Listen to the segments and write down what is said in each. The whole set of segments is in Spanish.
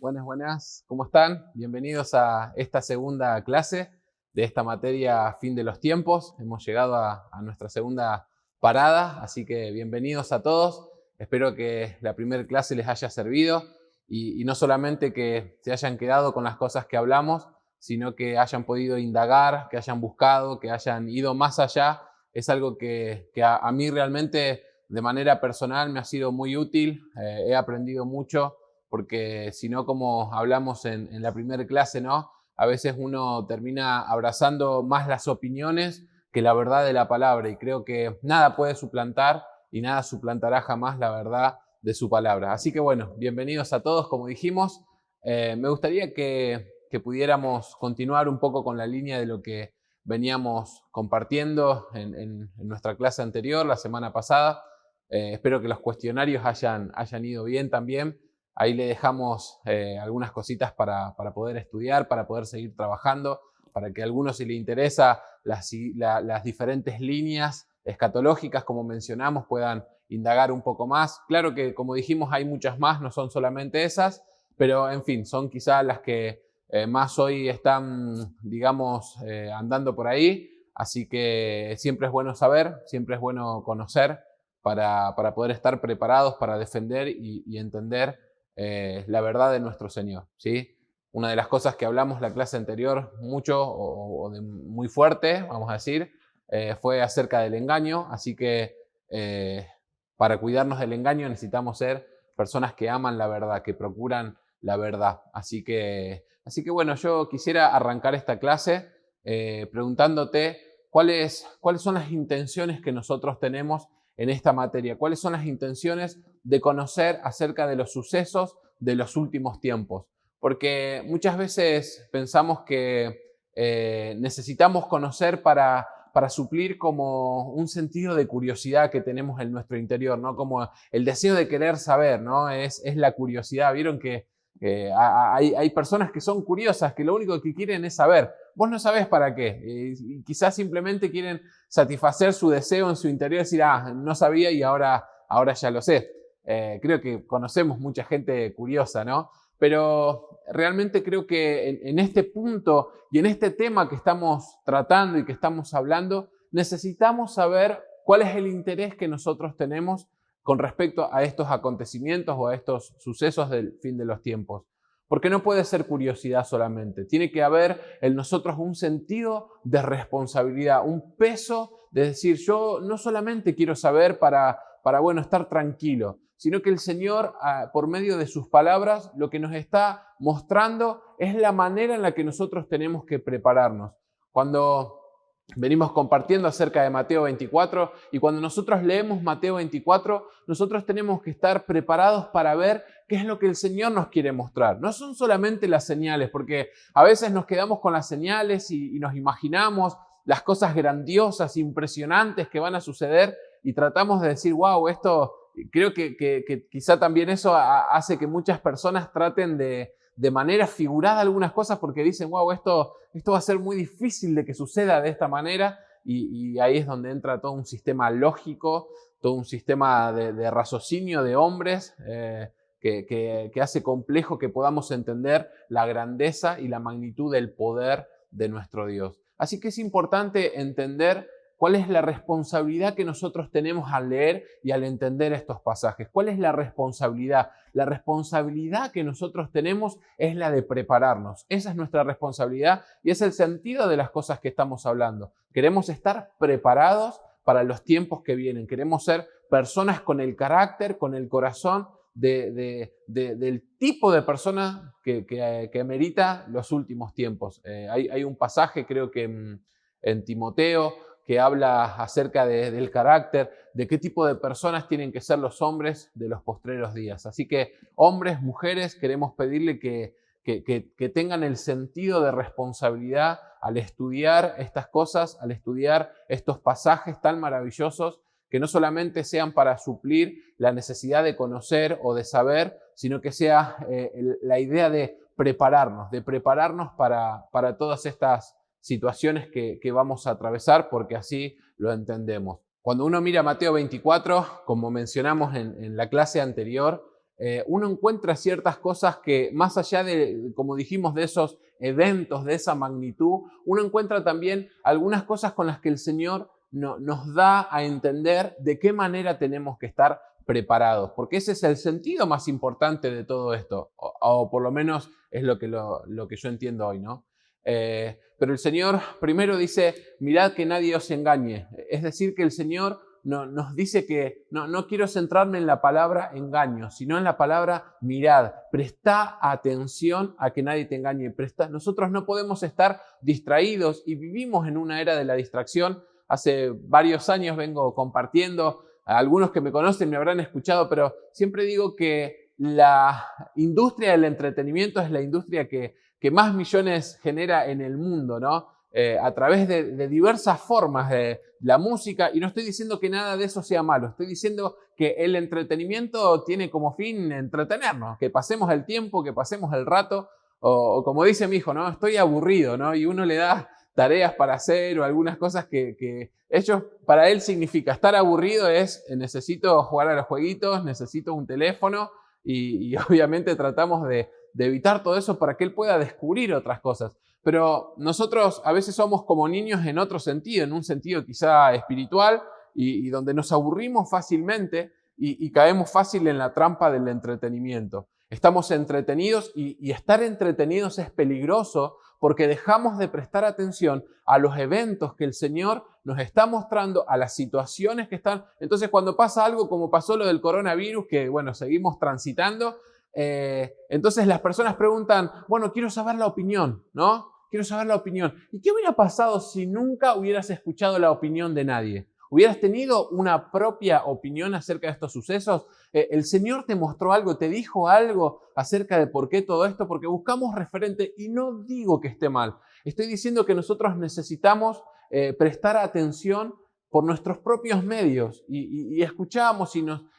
Buenas, buenas. ¿Cómo están? Bienvenidos a esta segunda clase de esta materia Fin de los Tiempos. Hemos llegado a nuestra segunda parada, así que bienvenidos a todos. Espero que la primera clase les haya servido y no solamente que se hayan quedado con las cosas que hablamos, sino que hayan podido indagar, que hayan buscado, que hayan ido más allá. Es algo que a mí realmente de manera personal me ha sido muy útil. He aprendido mucho porque si no, como hablamos en la primera clase, ¿no? A veces uno termina abrazando más las opiniones que la verdad de la palabra, y creo que nada puede suplantar y nada suplantará jamás la verdad de su palabra. Así que bueno, bienvenidos a todos, como dijimos. Me gustaría que pudiéramos continuar un poco con la línea de lo que veníamos compartiendo en nuestra clase anterior, la semana pasada. Espero que los cuestionarios hayan ido bien también. Ahí le dejamos algunas cositas para poder estudiar, para poder seguir trabajando, para que a algunos, si le interesa las diferentes líneas escatológicas, como mencionamos, puedan indagar un poco más. Claro que, como dijimos, hay muchas más, no son solamente esas, pero en fin, son quizás las que más hoy están, digamos, andando por ahí. Así que siempre es bueno saber, siempre es bueno conocer para poder estar preparados para defender y entender la verdad de nuestro Señor, ¿sí? Una de las cosas que hablamos la clase anterior mucho o de muy fuerte, vamos a decir, fue acerca del engaño. Así que para cuidarnos del engaño necesitamos ser personas que aman la verdad, que procuran la verdad. Así que bueno, yo quisiera arrancar esta clase preguntándote cuáles son las intenciones que nosotros tenemos en esta materia, cuáles son las intenciones de conocer acerca de los sucesos de los últimos tiempos. Porque muchas veces pensamos que necesitamos conocer para suplir como un sentido de curiosidad que tenemos en nuestro interior, ¿no? Como el deseo de querer saber, ¿no? Es la curiosidad. Vieron que hay personas que son curiosas, que lo único que quieren es saber. Vos no sabés para qué. Y quizás simplemente quieren satisfacer su deseo en su interior, decir, no sabía y ahora ya lo sé. Creo que conocemos mucha gente curiosa, ¿no? Pero realmente creo que en este punto y en este tema que estamos tratando y que estamos hablando, necesitamos saber cuál es el interés que nosotros tenemos con respecto a estos acontecimientos o a estos sucesos del fin de los tiempos. Porque no puede ser curiosidad solamente, tiene que haber en nosotros un sentido de responsabilidad, un peso de decir, yo no solamente quiero saber para bueno, estar tranquilo, sino que el Señor, por medio de sus palabras, lo que nos está mostrando es la manera en la que nosotros tenemos que prepararnos. Cuando venimos compartiendo acerca de Mateo 24, y cuando nosotros leemos Mateo 24, nosotros tenemos que estar preparados para ver qué es lo que el Señor nos quiere mostrar. No son solamente las señales, porque a veces nos quedamos con las señales y nos imaginamos las cosas grandiosas, impresionantes que van a suceder y tratamos de decir, wow, esto, creo que quizá también eso hace que muchas personas traten de manera figurada algunas cosas porque dicen, wow, esto va a ser muy difícil de que suceda de esta manera, y ahí es donde entra todo un sistema lógico, todo un sistema de raciocinio de hombres que hace complejo que podamos entender la grandeza y la magnitud del poder de nuestro Dios. Así que es importante entender cuál es la responsabilidad que nosotros tenemos al leer y al entender estos pasajes. ¿Cuál es la responsabilidad? La responsabilidad que nosotros tenemos es la de prepararnos. Esa es nuestra responsabilidad y es el sentido de las cosas que estamos hablando. Queremos estar preparados para los tiempos que vienen. Queremos ser personas con el carácter, con el corazón del tipo de persona que merita los últimos tiempos. Hay un pasaje, creo que en Timoteo, que habla acerca del carácter, de qué tipo de personas tienen que ser los hombres de los postreros días. Así que hombres, mujeres, queremos pedirle que tengan el sentido de responsabilidad al estudiar estas cosas, al estudiar estos pasajes tan maravillosos, que no solamente sean para suplir la necesidad de conocer o de saber, sino que sea la idea de prepararnos para todas estas situaciones que vamos a atravesar, porque así lo entendemos. Cuando uno mira Mateo 24, como mencionamos en la clase anterior, uno encuentra ciertas cosas que más allá de, como dijimos, de esos eventos, de esa magnitud, uno encuentra también algunas cosas con las que el Señor nos da a entender de qué manera tenemos que estar preparados, porque ese es el sentido más importante de todo esto, o por lo menos es lo que yo entiendo hoy, ¿no? Pero el Señor primero dice, mirad que nadie os engañe, es decir, que el Señor nos dice que no quiero centrarme en la palabra engaño, sino en la palabra mirad, presta atención a que nadie te engañe, nosotros no podemos estar distraídos y vivimos en una era de la distracción. Hace varios años vengo compartiendo, algunos que me conocen me habrán escuchado, pero siempre digo que la industria del entretenimiento es la industria que más millones genera en el mundo, ¿no? A través de diversas formas de la música, y no estoy diciendo que nada de eso sea malo, estoy diciendo que el entretenimiento tiene como fin entretenernos, que pasemos el tiempo, que pasemos el rato, o como dice mi hijo, ¿no? Estoy aburrido, ¿no? Y uno le da tareas para hacer o algunas cosas que para él significa estar aburrido es necesito jugar a los jueguitos, necesito un teléfono y obviamente tratamos de evitar todo eso para que él pueda descubrir otras cosas. Pero nosotros a veces somos como niños en otro sentido, en un sentido quizá espiritual y donde nos aburrimos fácilmente y caemos fácil en la trampa del entretenimiento. Estamos entretenidos y estar entretenidos es peligroso porque dejamos de prestar atención a los eventos que el Señor nos está mostrando, a las situaciones que están. Entonces, cuando pasa algo como pasó lo del coronavirus, que bueno, seguimos transitando, entonces las personas preguntan, bueno, quiero saber la opinión, ¿no? Quiero saber la opinión. ¿Y qué hubiera pasado si nunca hubieras escuchado la opinión de nadie? ¿Hubieras tenido una propia opinión acerca de estos sucesos? ¿El Señor te mostró algo, te dijo algo acerca de por qué todo esto? Porque buscamos referente y no digo que esté mal. Estoy diciendo que nosotros necesitamos prestar atención por nuestros propios medios y escuchamos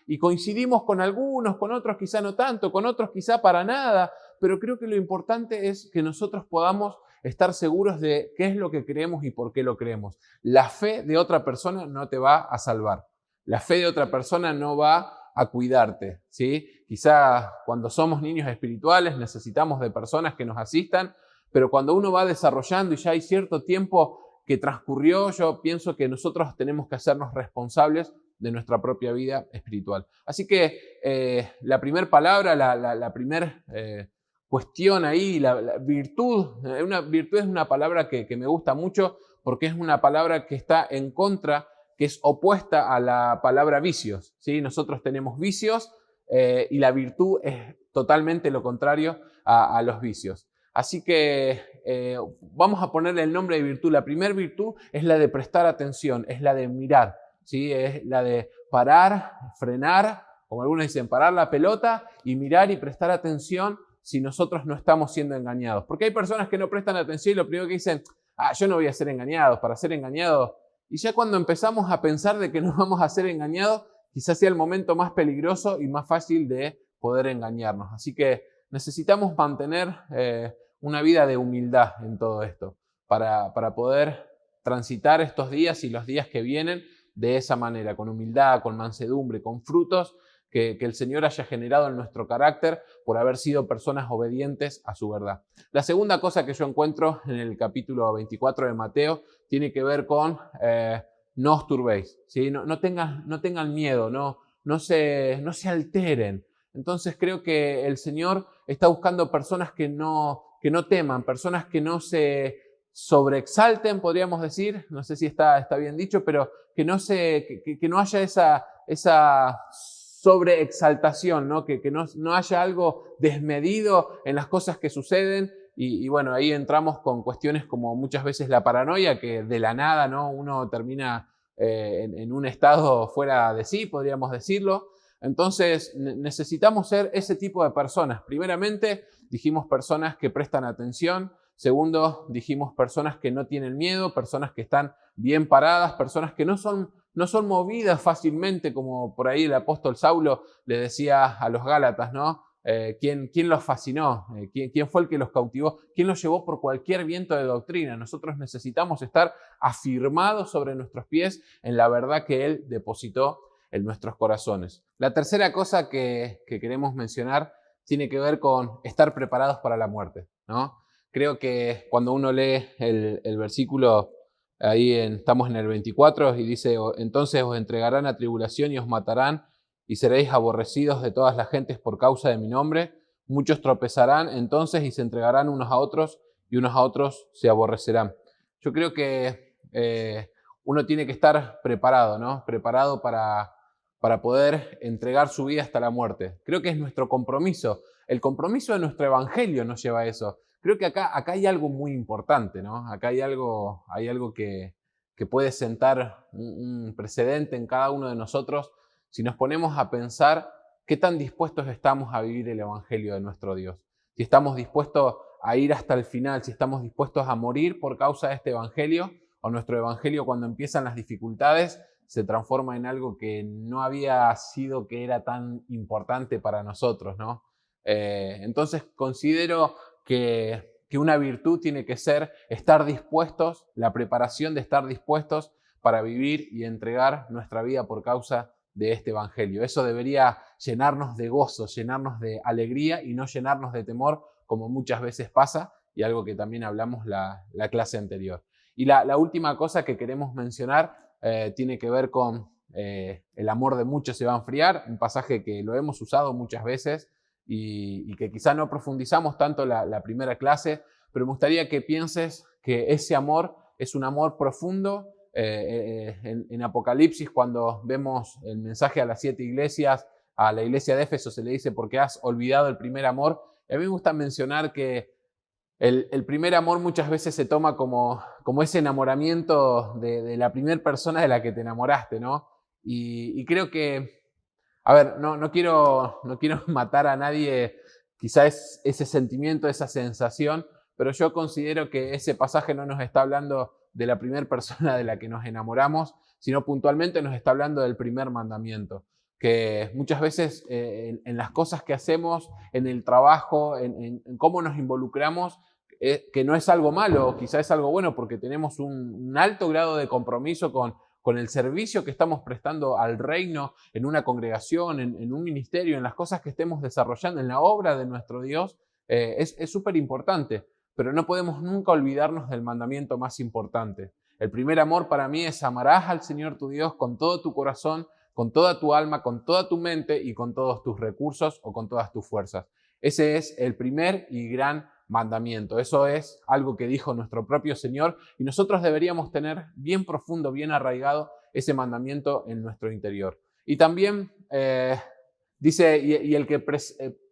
y coincidimos con algunos, con otros quizá no tanto, con otros quizá para nada, pero creo que lo importante es que nosotros podamos estar seguros de qué es lo que creemos y por qué lo creemos. La fe de otra persona no te va a salvar. La fe de otra persona no va a cuidarte, ¿sí? Quizá cuando somos niños espirituales necesitamos de personas que nos asistan, pero cuando uno va desarrollando y ya hay cierto tiempo que transcurrió, yo pienso que nosotros tenemos que hacernos responsables de nuestra propia vida espiritual. Así que la primera palabra, la primera cuestión ahí, la virtud, virtud es una palabra que me gusta mucho porque es una palabra que está en contra, que es opuesta a la palabra vicios, ¿sí? Nosotros tenemos vicios y la virtud es totalmente lo contrario a los vicios. Así que vamos a ponerle el nombre de virtud. La primera virtud es la de prestar atención, es la de mirar, ¿sí? Es la de parar, frenar, como algunos dicen, parar la pelota y mirar y prestar atención si nosotros no estamos siendo engañados. Porque hay personas que no prestan atención y lo primero que dicen, yo no voy a ser engañado, para ser engañado. Y ya cuando empezamos a pensar de que nos vamos a ser engañados, quizás sea el momento más peligroso y más fácil de poder engañarnos. Así que necesitamos mantener una vida de humildad en todo esto para poder transitar estos días y los días que vienen de esa manera, con humildad, con mansedumbre, con frutos que el Señor haya generado en nuestro carácter por haber sido personas obedientes a su verdad. La segunda cosa que yo encuentro en el capítulo 24 de Mateo tiene que ver con no os turbéis, ¿sí? No tengan miedo, no se alteren. Entonces creo que el Señor está buscando personas que no teman, personas que no se sobreexalten, podríamos decir, no sé si está bien dicho, pero que no haya esa sobreexaltación, ¿no? Que no haya algo desmedido en las cosas que suceden. Y bueno, ahí entramos con cuestiones como muchas veces la paranoia, que de la nada, ¿no? Uno termina en un estado fuera de sí, podríamos decirlo. Entonces necesitamos ser ese tipo de personas. Primeramente, dijimos personas que prestan atención. Segundo, dijimos personas que no tienen miedo, personas que están bien paradas, personas que no son movidas fácilmente, como por ahí el apóstol Saulo le decía a los Gálatas, ¿no? ¿Quién los fascinó? ¿Quién fue el que los cautivó? ¿Quién los llevó por cualquier viento de doctrina? Nosotros necesitamos estar afirmados sobre nuestros pies en la verdad que Él depositó en nuestros corazones. La tercera cosa que queremos mencionar tiene que ver con estar preparados para la muerte, ¿no? Creo que cuando uno lee el versículo, estamos en el 24, y dice: entonces os entregarán a tribulación y os matarán, y seréis aborrecidos de todas las gentes por causa de mi nombre. Muchos tropezarán entonces y se entregarán unos a otros, y unos a otros se aborrecerán. Yo creo que uno tiene que estar preparado, ¿no? Preparado para poder entregar su vida hasta la muerte. Creo que es nuestro compromiso. El compromiso de nuestro evangelio nos lleva a eso. Creo que acá hay algo muy importante, ¿no? Acá hay algo que puede sentar un precedente en cada uno de nosotros si nos ponemos a pensar qué tan dispuestos estamos a vivir el evangelio de nuestro Dios. Si estamos dispuestos a ir hasta el final, si estamos dispuestos a morir por causa de este evangelio, o nuestro evangelio, cuando empiezan las dificultades, se transforma en algo que no había sido, que era tan importante para nosotros, ¿no? Entonces considero que una virtud tiene que ser estar dispuestos, la preparación de estar dispuestos para vivir y entregar nuestra vida por causa de este evangelio. Eso debería llenarnos de gozo, llenarnos de alegría y no llenarnos de temor, como muchas veces pasa, y algo que también hablamos la clase anterior. Y la última cosa que queremos mencionar tiene que ver con el amor de muchos se va a enfriar, un pasaje que lo hemos usado muchas veces y que quizá no profundizamos tanto la primera clase, pero me gustaría que pienses que ese amor es un amor profundo. En Apocalipsis, cuando vemos el mensaje a las 7 iglesias, a la iglesia de Éfeso se le dice: porque has olvidado el primer amor. A mí me gusta mencionar que el primer amor muchas veces se toma como ese enamoramiento de la primera persona de la que te enamoraste, ¿no? Y creo que, a ver, no quiero matar a nadie, quizás ese sentimiento, esa sensación, pero yo considero que ese pasaje no nos está hablando de la primera persona de la que nos enamoramos, sino puntualmente nos está hablando del primer mandamiento, que muchas veces en las cosas que hacemos, en el trabajo, en cómo nos involucramos, que no es algo malo, quizá es algo bueno, porque tenemos un alto grado de compromiso con el servicio que estamos prestando al reino, en una congregación, en un ministerio, en las cosas que estemos desarrollando, en la obra de nuestro Dios, es súper importante, pero no podemos nunca olvidarnos del mandamiento más importante. El primer amor para mí es: amarás al Señor tu Dios con todo tu corazón, con toda tu alma, con toda tu mente y con todos tus recursos o con todas tus fuerzas. Ese es el primer y gran mandamiento. Eso es algo que dijo nuestro propio Señor y nosotros deberíamos tener bien profundo, bien arraigado ese mandamiento en nuestro interior. Y también dice: y el que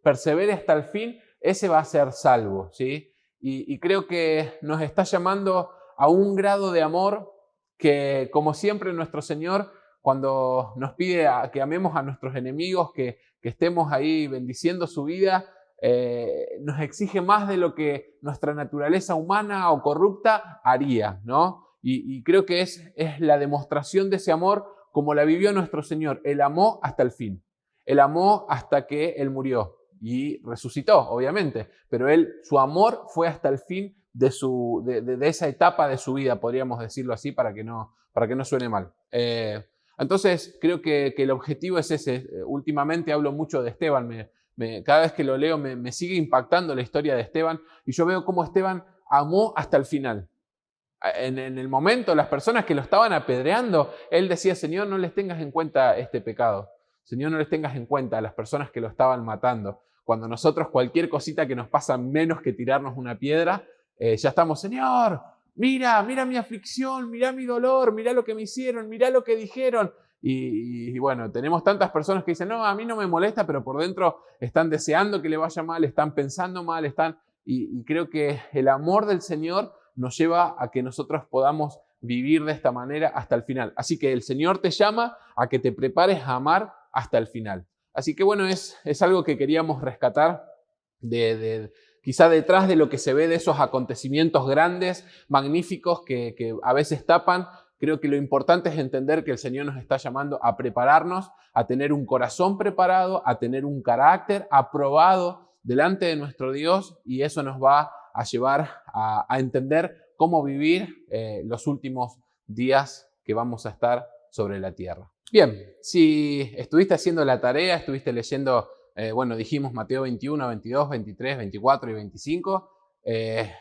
persevere hasta el fin, ese va a ser salvo, ¿sí? Y creo que nos está llamando a un grado de amor que, como siempre, nuestro Señor, cuando nos pide que amemos a nuestros enemigos, que estemos ahí bendiciendo su vida, nos exige más de lo que nuestra naturaleza humana o corrupta haría, ¿no? Y creo que es la demostración de ese amor como la vivió nuestro Señor. Él amó hasta el fin. Él amó hasta que Él murió y resucitó, obviamente, pero su amor fue hasta el fin de esa etapa de su vida, podríamos decirlo así, para que no suene mal. Entonces, creo que el objetivo es ese. Últimamente hablo mucho de Esteban. Cada vez que lo leo me sigue impactando la historia de Esteban y yo veo cómo Esteban amó hasta el final. En el momento, las personas que lo estaban apedreando, él decía: Señor, no les tengas en cuenta este pecado. Señor, no les tengas en cuenta a las personas que lo estaban matando. Cuando nosotros cualquier cosita que nos pasa menos que tirarnos una piedra, ya estamos: Señor, mira mi aflicción, mira mi dolor, mira lo que me hicieron, mira lo que dijeron. Y bueno, tenemos tantas personas que dicen: no, a mí no me molesta, pero por dentro están deseando que le vaya mal, están pensando mal, y creo que el amor del Señor nos lleva a que nosotros podamos vivir de esta manera hasta el final. Así que el Señor te llama a que te prepares a amar hasta el final. Así que bueno, es algo que queríamos rescatar quizá detrás de lo que se ve de esos acontecimientos grandes, magníficos, que a veces tapan. Creo que lo importante es entender que el Señor nos está llamando a prepararnos, a tener un corazón preparado, a tener un carácter aprobado delante de nuestro Dios, y eso nos va a llevar a entender cómo vivir los últimos días que vamos a estar sobre la tierra. Bien, si estuviste haciendo la tarea, estuviste leyendo, bueno, dijimos Mateo 21, 22, 23, 24 y 25.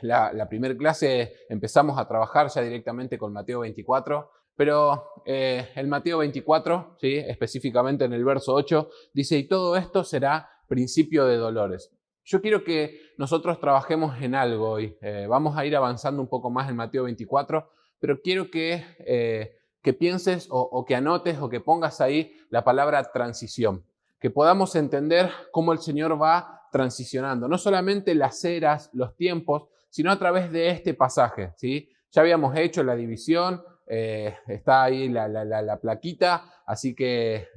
La primera clase empezamos a trabajar ya directamente con Mateo 24, pero el Mateo 24, ¿sí? Específicamente en el verso 8, dice, y todo esto será principio de dolores. Yo quiero que nosotros trabajemos en algo hoy. Vamos a ir avanzando un poco más en Mateo 24, pero quiero que pienses o que anotes o que pongas ahí la palabra transición, que podamos entender cómo el Señor va transicionando, no solamente las eras, los tiempos, sino a través de este pasaje, ¿sí? Ya habíamos hecho la división, está ahí la plaquita, así que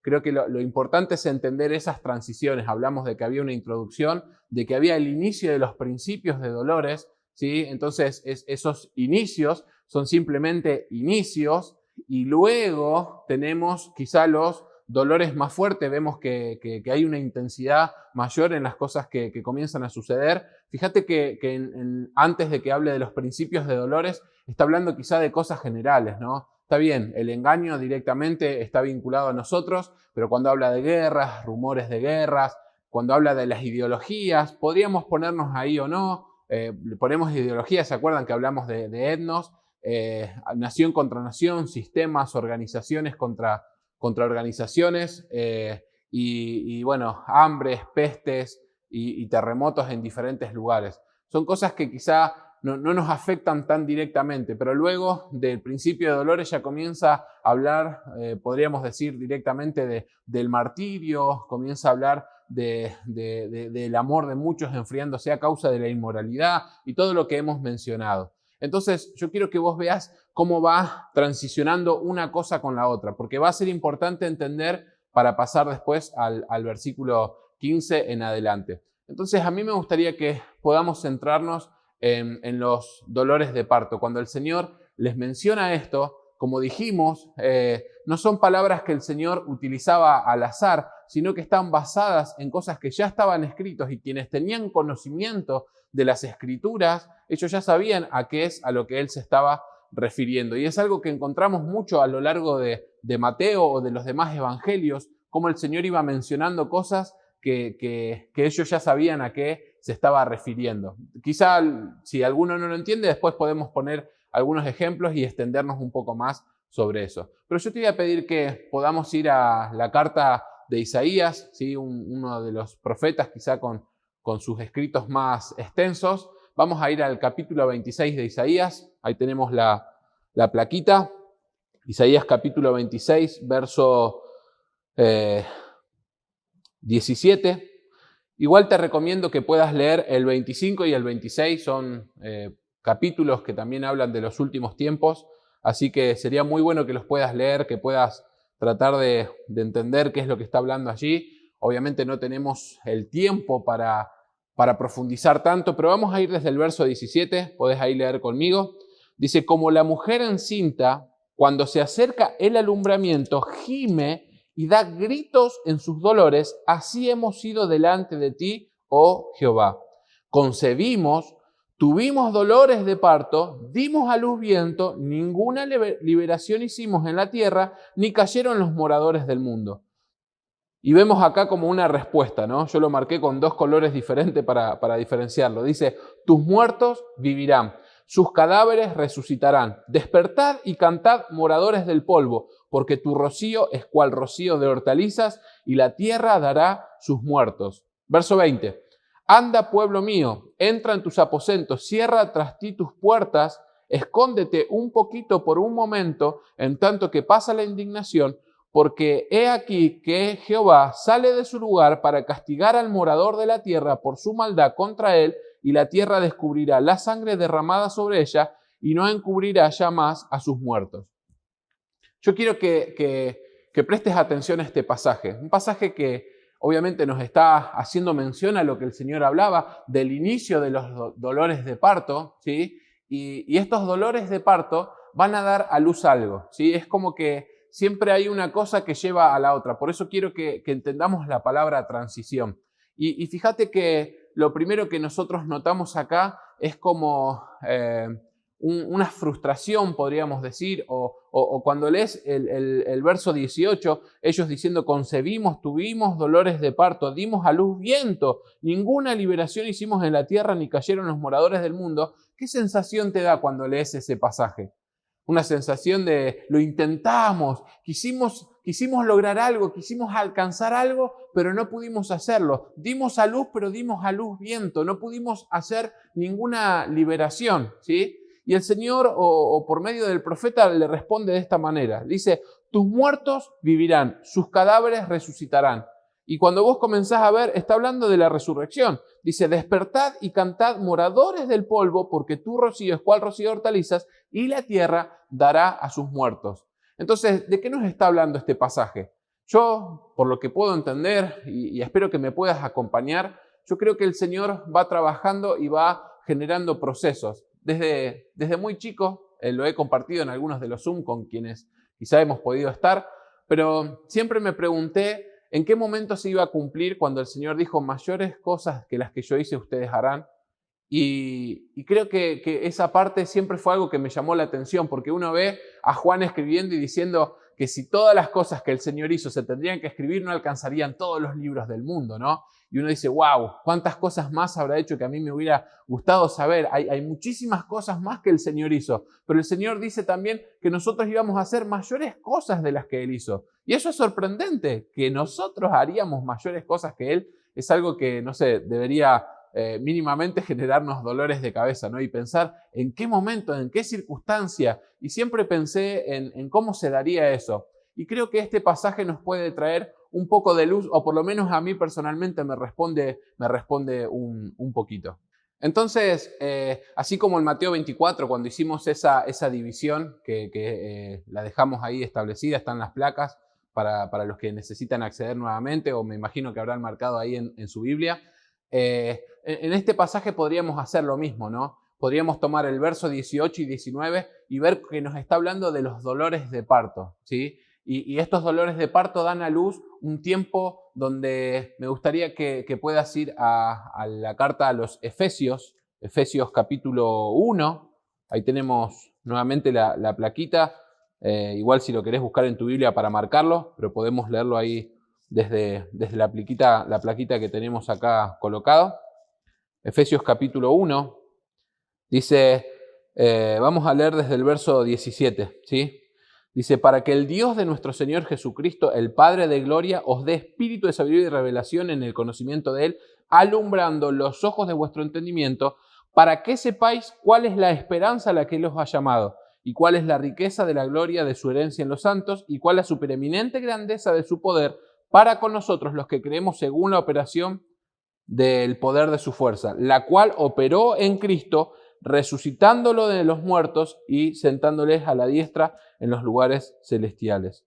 creo que lo importante es entender esas transiciones. Hablamos de que había una introducción, de que había el inicio de los principios de dolores, ¿sí? Entonces esos inicios son simplemente inicios y luego tenemos quizá los dolores más fuertes, vemos que hay una intensidad mayor en las cosas que comienzan a suceder. Fíjate que antes de que hable de los principios de dolores, está hablando quizá de cosas generales, ¿no? Está bien, el engaño directamente está vinculado a nosotros, pero cuando habla de guerras, rumores de guerras, cuando habla de las ideologías, podríamos ponernos ahí o no. Ponemos ideologías, ¿se acuerdan que hablamos de etnos? Nación contra nación, sistemas, organizaciones contra organizaciones y bueno, hambres, pestes y terremotos en diferentes lugares. Son cosas que quizá no nos afectan tan directamente, pero luego del principio de dolores ya comienza a hablar, podríamos decir directamente del martirio, comienza a hablar del amor de muchos enfriándose a causa de la inmoralidad y todo lo que hemos mencionado. Entonces, yo quiero que vos veas cómo va transicionando una cosa con la otra, porque va a ser importante entender para pasar después al versículo 15 en adelante. Entonces, a mí me gustaría que podamos centrarnos en los dolores de parto. Cuando el Señor les menciona esto, como dijimos, no son palabras que el Señor utilizaba al azar, sino que están basadas en cosas que ya estaban escritas y quienes tenían conocimiento de las Escrituras, ellos ya sabían a qué es a lo que Él se estaba refiriendo. Y es algo que encontramos mucho a lo largo de Mateo o de los demás evangelios, cómo el Señor iba mencionando cosas que ellos ya sabían a qué se estaba refiriendo. Quizá si alguno no lo entiende, después podemos poner algunos ejemplos y extendernos un poco más sobre eso. Pero yo te voy a pedir que podamos ir a la carta de Isaías, ¿sí? Uno de los profetas quizá con sus escritos más extensos. Vamos a ir al capítulo 26 de Isaías. Ahí tenemos la plaquita. Isaías capítulo 26, verso 17. Igual te recomiendo que puedas leer el 25 y el 26. Son capítulos que también hablan de los últimos tiempos. Así que sería muy bueno que los puedas leer, que puedas tratar de entender qué es lo que está hablando allí. Obviamente no tenemos el tiempo para profundizar tanto, pero vamos a ir desde el verso 17, podés ahí leer conmigo. Dice, como la mujer encinta, cuando se acerca el alumbramiento, gime y da gritos en sus dolores, así hemos sido delante de ti, oh Jehová. Concebimos, tuvimos dolores de parto, dimos a luz viento, ninguna liberación hicimos en la tierra, ni cayeron los moradores del mundo. Y vemos acá como una respuesta, ¿no? Yo lo marqué con dos colores diferentes para diferenciarlo. Dice, tus muertos vivirán, sus cadáveres resucitarán. Despertad y cantad, moradores del polvo, porque tu rocío es cual rocío de hortalizas y la tierra dará sus muertos. Verso 20. Anda, pueblo mío, entra en tus aposentos, cierra tras ti tus puertas, escóndete un poquito por un momento, en tanto que pasa la indignación, porque he aquí que Jehová sale de su lugar para castigar al morador de la tierra por su maldad contra él, y la tierra descubrirá la sangre derramada sobre ella y no encubrirá ya más a sus muertos. Yo quiero que prestes atención a este pasaje, un pasaje que obviamente nos está haciendo mención a lo que el Señor hablaba del inicio de los dolores de parto, ¿sí? Y estos dolores de parto van a dar a luz algo, ¿sí? Es como que siempre hay una cosa que lleva a la otra. Por eso quiero que entendamos la palabra transición. Y fíjate que lo primero que nosotros notamos acá es como una frustración, podríamos decir, o cuando lees el verso 18, ellos diciendo, concebimos, tuvimos dolores de parto, dimos a luz viento, ninguna liberación hicimos en la tierra ni cayeron los moradores del mundo. ¿Qué sensación te da cuando lees ese pasaje? Una sensación de lo intentamos, quisimos lograr algo, quisimos alcanzar algo, pero no pudimos hacerlo. Dimos a luz, pero dimos a luz viento, no pudimos hacer ninguna liberación, ¿sí? Y el Señor, o por medio del profeta, le responde de esta manera. Dice, tus muertos vivirán, sus cadáveres resucitarán. Y cuando vos comenzás a ver, está hablando de la resurrección. Dice, despertad y cantad, moradores del polvo, porque tu rocío es cual rocío de hortalizas, y la tierra dará a sus muertos. Entonces, ¿de qué nos está hablando este pasaje? Yo, por lo que puedo entender, y espero que me puedas acompañar, yo creo que el Señor va trabajando y va generando procesos. Desde muy chico, lo he compartido en algunos de los Zoom con quienes quizá hemos podido estar, pero siempre me pregunté en qué momento se iba a cumplir cuando el Señor dijo, mayores cosas que las que yo hice ustedes harán. Y creo que esa parte siempre fue algo que me llamó la atención, porque uno ve a Juan escribiendo y diciendo que si todas las cosas que el Señor hizo se tendrían que escribir, no alcanzarían todos los libros del mundo, ¿no? Y uno dice, wow, ¿cuántas cosas más habrá hecho que a mí me hubiera gustado saber? Hay muchísimas cosas más que el Señor hizo, pero el Señor dice también que nosotros íbamos a hacer mayores cosas de las que Él hizo. Y eso es sorprendente, que nosotros haríamos mayores cosas que Él, es algo que, no sé, debería mínimamente generarnos dolores de cabeza, ¿no? Y pensar en qué momento, en qué circunstancia. Y siempre pensé en cómo se daría eso. Y creo que este pasaje nos puede traer un poco de luz, o por lo menos a mí personalmente me responde un poquito. Entonces, así como en Mateo 24, cuando hicimos esa división, que la dejamos ahí establecida, están las placas para los que necesitan acceder nuevamente, o me imagino que habrán marcado ahí en su Biblia. En este pasaje podríamos hacer lo mismo, ¿no? Podríamos tomar el verso 18 y 19 y ver que nos está hablando de los dolores de parto, ¿sí? Y estos dolores de parto dan a luz un tiempo donde me gustaría que puedas ir a la carta a los Efesios, Efesios capítulo 1. Ahí tenemos nuevamente la plaquita. Igual si lo querés buscar en tu Biblia para marcarlo, pero podemos leerlo ahí desde la plaquita que tenemos acá colocado. Efesios capítulo 1. Dice, vamos a leer desde el verso 17, ¿sí? Dice, para que el Dios de nuestro Señor Jesucristo, el Padre de gloria, os dé espíritu de sabiduría y revelación en el conocimiento de Él, alumbrando los ojos de vuestro entendimiento, para que sepáis cuál es la esperanza a la que Él os ha llamado, y cuál es la riqueza de la gloria de su herencia en los santos, y cuál la supereminente grandeza de su poder para con nosotros los que creemos según la operación del poder de su fuerza, la cual operó en Cristo, resucitándolo de los muertos y sentándoles a la diestra en los lugares celestiales.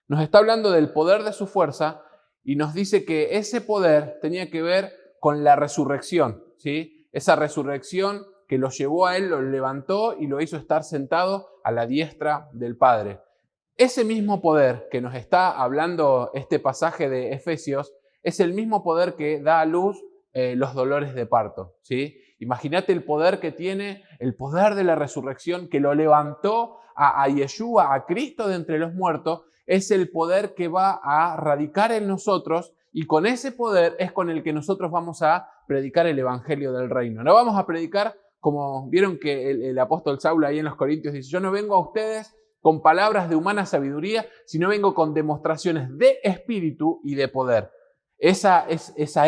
Nos está hablando del poder de su fuerza y nos dice que ese poder tenía que ver con la resurrección, ¿sí? Esa resurrección que lo llevó a Él, lo levantó y lo hizo estar sentado a la diestra del Padre. Ese mismo poder que nos está hablando este pasaje de Efesios es el mismo poder que da a luz los dolores de parto, ¿sí? Imagínate el poder que tiene, el poder de la resurrección que lo levantó a Yeshua, a Cristo de entre los muertos, es el poder que va a radicar en nosotros y con ese poder es con el que nosotros vamos a predicar el evangelio del reino. No vamos a predicar como vieron que el apóstol Saulo ahí en los Corintios dice, yo no vengo a ustedes con palabras de humana sabiduría, sino vengo con demostraciones de espíritu y de poder. Esa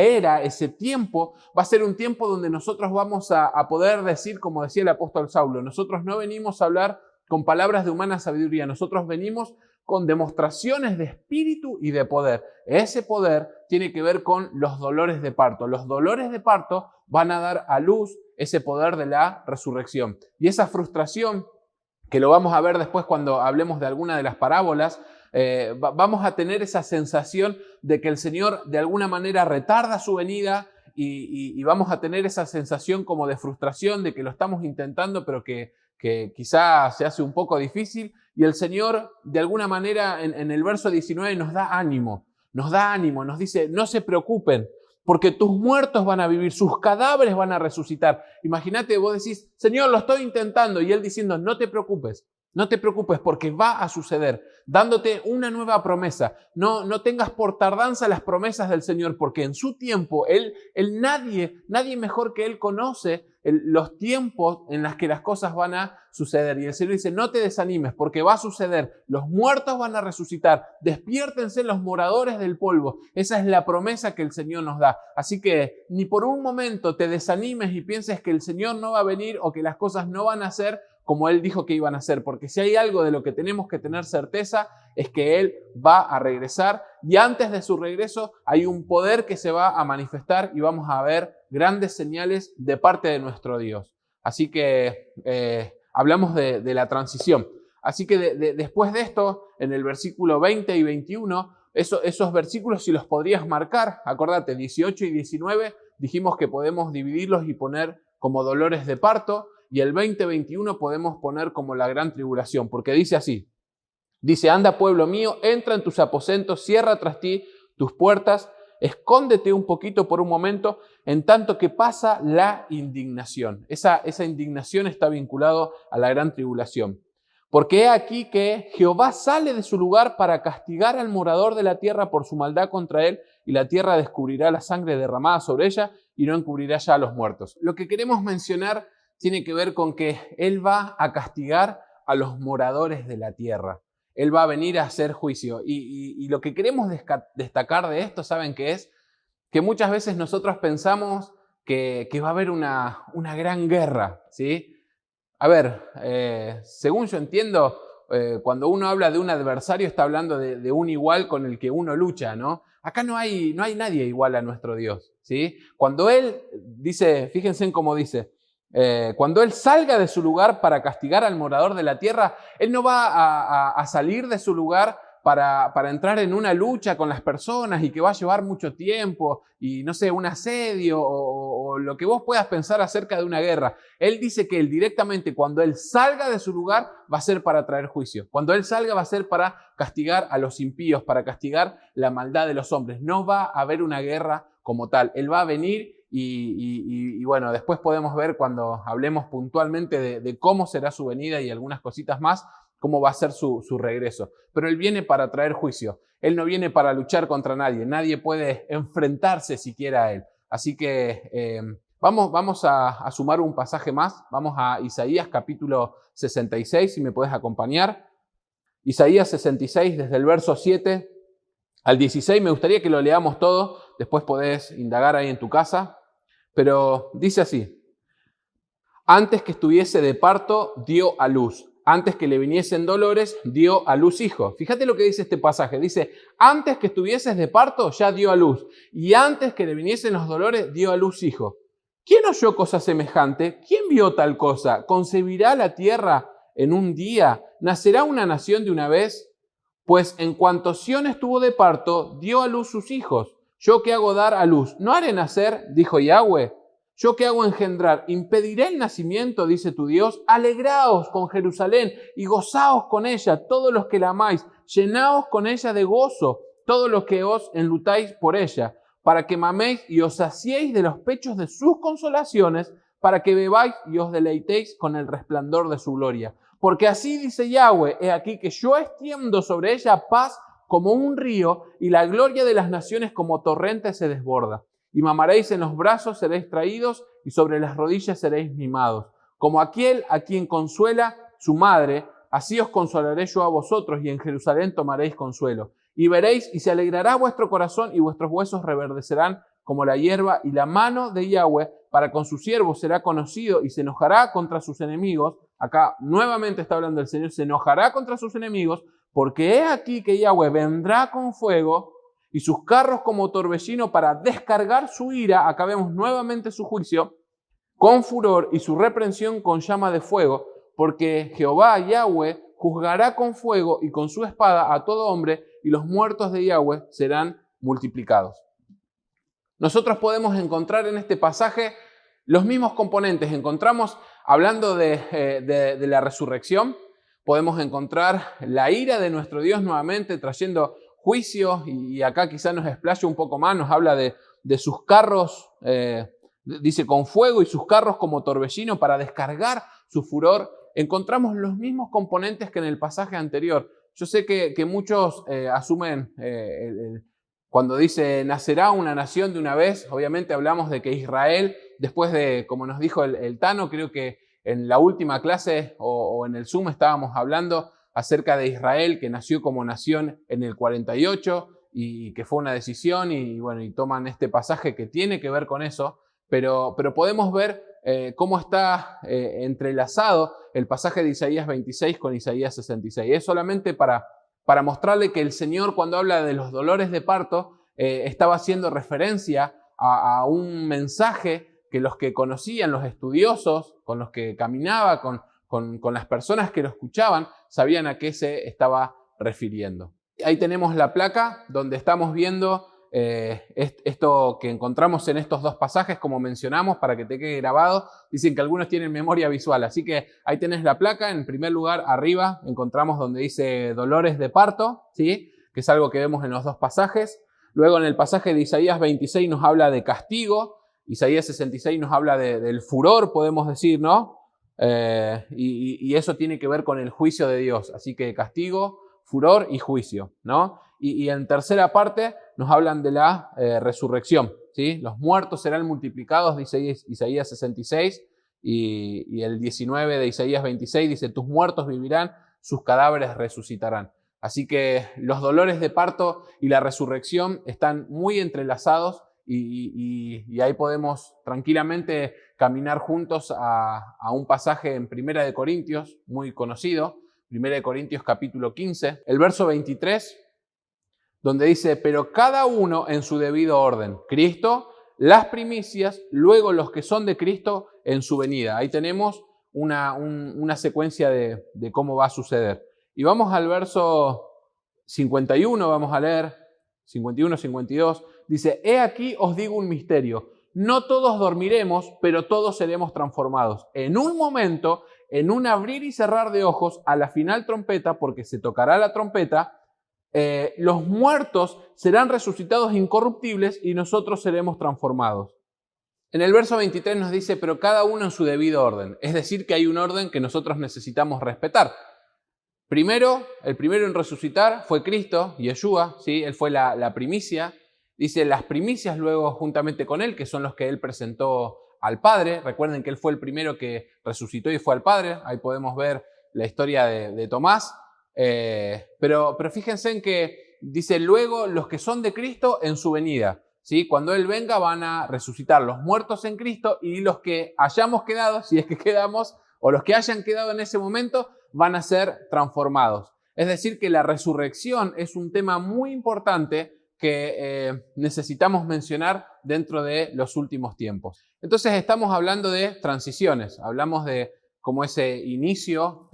era, ese tiempo, va a ser un tiempo donde nosotros vamos a poder decir, como decía el apóstol Saulo, nosotros no venimos a hablar con palabras de humana sabiduría, nosotros venimos con demostraciones de espíritu y de poder. Ese poder tiene que ver con los dolores de parto. Los dolores de parto van a dar a luz ese poder de la resurrección. Y esa frustración, que lo vamos a ver después cuando hablemos de alguna de las parábolas, vamos a tener esa sensación de que el Señor de alguna manera retarda su venida y vamos a tener esa sensación como de frustración de que lo estamos intentando pero que quizá se hace un poco difícil y el Señor de alguna manera en el verso 19 nos da ánimo, nos dice no se preocupen porque tus muertos van a vivir, sus cadáveres van a resucitar. Imagínate, vos decís, Señor, lo estoy intentando, y Él diciendo, no te preocupes porque va a suceder, dándote una nueva promesa. No tengas por tardanza las promesas del Señor, porque en su tiempo, nadie mejor que Él conoce los tiempos en los que las cosas van a suceder. Y el Señor dice, no te desanimes, porque va a suceder. Los muertos van a resucitar. Despiértense los moradores del polvo. Esa es la promesa que el Señor nos da. Así que ni por un momento te desanimes y pienses que el Señor no va a venir o que las cosas no van a ser como Él dijo que iban a ser, porque si hay algo de lo que tenemos que tener certeza es que Él va a regresar, y antes de su regreso hay un poder que se va a manifestar y vamos a ver grandes señales de parte de nuestro Dios. Así que hablamos de la transición. Así que después de esto, en el versículo 20 y 21, esos versículos si los podrías marcar, acordate, 18 y 19, dijimos que podemos dividirlos y poner como dolores de parto, y el 20-21 podemos poner como la gran tribulación, porque dice así, dice, anda pueblo mío, entra en tus aposentos, cierra tras ti tus puertas, escóndete un poquito por un momento, en tanto que pasa la indignación. Esa indignación está vinculada a la gran tribulación. Porque he aquí que Jehová sale de su lugar para castigar al morador de la tierra por su maldad contra él, y la tierra descubrirá la sangre derramada sobre ella y no encubrirá ya a los muertos. Lo que queremos mencionar tiene que ver con que Él va a castigar a los moradores de la tierra. Él va a venir a hacer juicio. Y lo que queremos destacar de esto, ¿saben qué es? Que muchas veces nosotros pensamos que va a haber una gran guerra, ¿sí? A ver, según yo entiendo, cuando uno habla de un adversario está hablando de un igual con el que uno lucha, ¿no? Acá no hay nadie igual a nuestro Dios, ¿sí? Cuando Él dice, fíjense en cómo dice, cuando Él salga de su lugar para castigar al morador de la tierra, Él no va a salir de su lugar para entrar en una lucha con las personas y que va a llevar mucho tiempo y no sé, un asedio o lo que vos puedas pensar acerca de una guerra. Él dice que Él directamente cuando Él salga de su lugar va a ser para traer juicio. Cuando Él salga va a ser para castigar a los impíos, para castigar la maldad de los hombres. No va a haber una guerra como tal. Él va a venir y bueno, después podemos ver cuando hablemos puntualmente de cómo será su venida y algunas cositas más, cómo va a ser su regreso. Pero Él viene para traer juicio. Él no viene para luchar contra nadie. Nadie puede enfrentarse siquiera a Él. Así que vamos a sumar un pasaje más. Vamos a Isaías capítulo 66, si me puedes acompañar. Isaías 66, desde el verso 7 al 16. Me gustaría que lo leamos todo. Después podés indagar ahí en tu casa. Pero dice así: antes que estuviese de parto, dio a luz. Antes que le viniesen dolores, dio a luz hijo. Fíjate lo que dice este pasaje. Dice, antes que estuvieses de parto, ya dio a luz. Y antes que le viniesen los dolores, dio a luz hijo. ¿Quién oyó cosa semejante? ¿Quién vio tal cosa? ¿Concebirá la tierra en un día? ¿Nacerá una nación de una vez? Pues en cuanto Sión estuvo de parto, dio a luz sus hijos. ¿Yo qué hago dar a luz? ¿No haré nacer? Dijo Yahweh. ¿Yo qué hago engendrar? ¿Impediré el nacimiento? Dice tu Dios. Alegraos con Jerusalén y gozaos con ella, todos los que la amáis. Llenaos con ella de gozo, todos los que os enlutáis por ella, para que maméis y os saciéis de los pechos de sus consolaciones, para que bebáis y os deleitéis con el resplandor de su gloria. Porque así dice Yahweh, he aquí que yo extiendo sobre ella paz como un río, y la gloria de las naciones como torrente se desborda. Y mamaréis en los brazos, seréis traídos, y sobre las rodillas seréis mimados. Como aquel a quien consuela su madre, así os consolaré yo a vosotros, y en Jerusalén tomaréis consuelo. Y veréis, y se alegrará vuestro corazón, y vuestros huesos reverdecerán como la hierba, y la mano de Yahweh para con sus siervos será conocido, y se enojará contra sus enemigos. Acá nuevamente está hablando el Señor, se enojará contra sus enemigos, porque he aquí que Yahweh vendrá con fuego, y sus carros como torbellino para descargar su ira. Acá vemos nuevamente su juicio, con furor, y su reprensión con llama de fuego, porque Jehová, Yahweh, juzgará con fuego y con su espada a todo hombre, y los muertos de Yahweh serán multiplicados. Nosotros podemos encontrar en este pasaje los mismos componentes. Encontramos, hablando de la resurrección, podemos encontrar la ira de nuestro Dios nuevamente trayendo juicio, y acá quizá nos explaya un poco más, nos habla de de sus carros, dice, con fuego y sus carros como torbellino para descargar su furor, encontramos los mismos componentes que en el pasaje anterior. Yo sé que muchos asumen, cuando dice nacerá una nación de una vez, obviamente hablamos de que Israel, después de, como nos dijo el Tano, creo que en la última clase o en el Zoom estábamos hablando acerca de Israel, que nació como nación en el 48 y que fue una decisión y bueno, y toman este pasaje que tiene que ver con eso, pero podemos ver cómo está entrelazado el pasaje de Isaías 26 con Isaías 66. Es solamente para mostrarle que el Señor, cuando habla de los dolores de parto, estaba haciendo referencia a un mensaje que los que conocían, los estudiosos, con los que caminaba, con las personas que lo escuchaban, sabían a qué se estaba refiriendo. Ahí tenemos la placa donde estamos viendo esto que encontramos en estos dos pasajes, como mencionamos, para que te quede grabado. Dicen que algunos tienen memoria visual, así que ahí tenés la placa. En primer lugar, arriba encontramos donde dice dolores de parto, ¿sí? Que es algo que vemos en los dos pasajes. Luego en el pasaje de Isaías 26 nos habla de castigo. Isaías 66 nos habla del furor, podemos decir, ¿no? Y eso tiene que ver con el juicio de Dios. Así que castigo, furor y juicio, ¿no? Y en tercera parte nos hablan de la resurrección, ¿sí? Los muertos serán multiplicados, dice Isaías 66, y el 19 de Isaías 26 dice, tus muertos vivirán, sus cadáveres resucitarán. Así que los dolores de parto y la resurrección están muy entrelazados y ahí podemos tranquilamente caminar juntos a un pasaje en Primera de Corintios, muy conocido, Primera de Corintios capítulo 15, el verso 23, donde dice, pero cada uno en su debido orden. Cristo, las primicias, luego los que son de Cristo en su venida. Ahí tenemos una secuencia de cómo va a suceder. Y vamos al verso 51, vamos a leer, 51, 52. Dice, he aquí os digo un misterio. No todos dormiremos, pero todos seremos transformados. En un momento, en un abrir y cerrar de ojos, a la final trompeta, porque se tocará la trompeta, los muertos serán resucitados incorruptibles y nosotros seremos transformados. En el verso 23 nos dice, pero cada uno en su debido orden. Es decir, que hay un orden que nosotros necesitamos respetar. El primero en resucitar fue Cristo, Yeshua, ¿sí? Él fue la primicia. Dice, las primicias luego juntamente con él, que son los que él presentó al Padre. Recuerden que él fue el primero que resucitó y fue al Padre. Ahí podemos ver la historia de Tomás. Pero fíjense en que dice, luego los que son de Cristo en su venida, ¿sí? Cuando Él venga van a resucitar los muertos en Cristo y los que hayamos quedado, si es que quedamos, o los que hayan quedado en ese momento, van a ser transformados. Es decir, que la resurrección es un tema muy importante que necesitamos mencionar dentro de los últimos tiempos. Entonces estamos hablando de transiciones, hablamos de como ese inicio,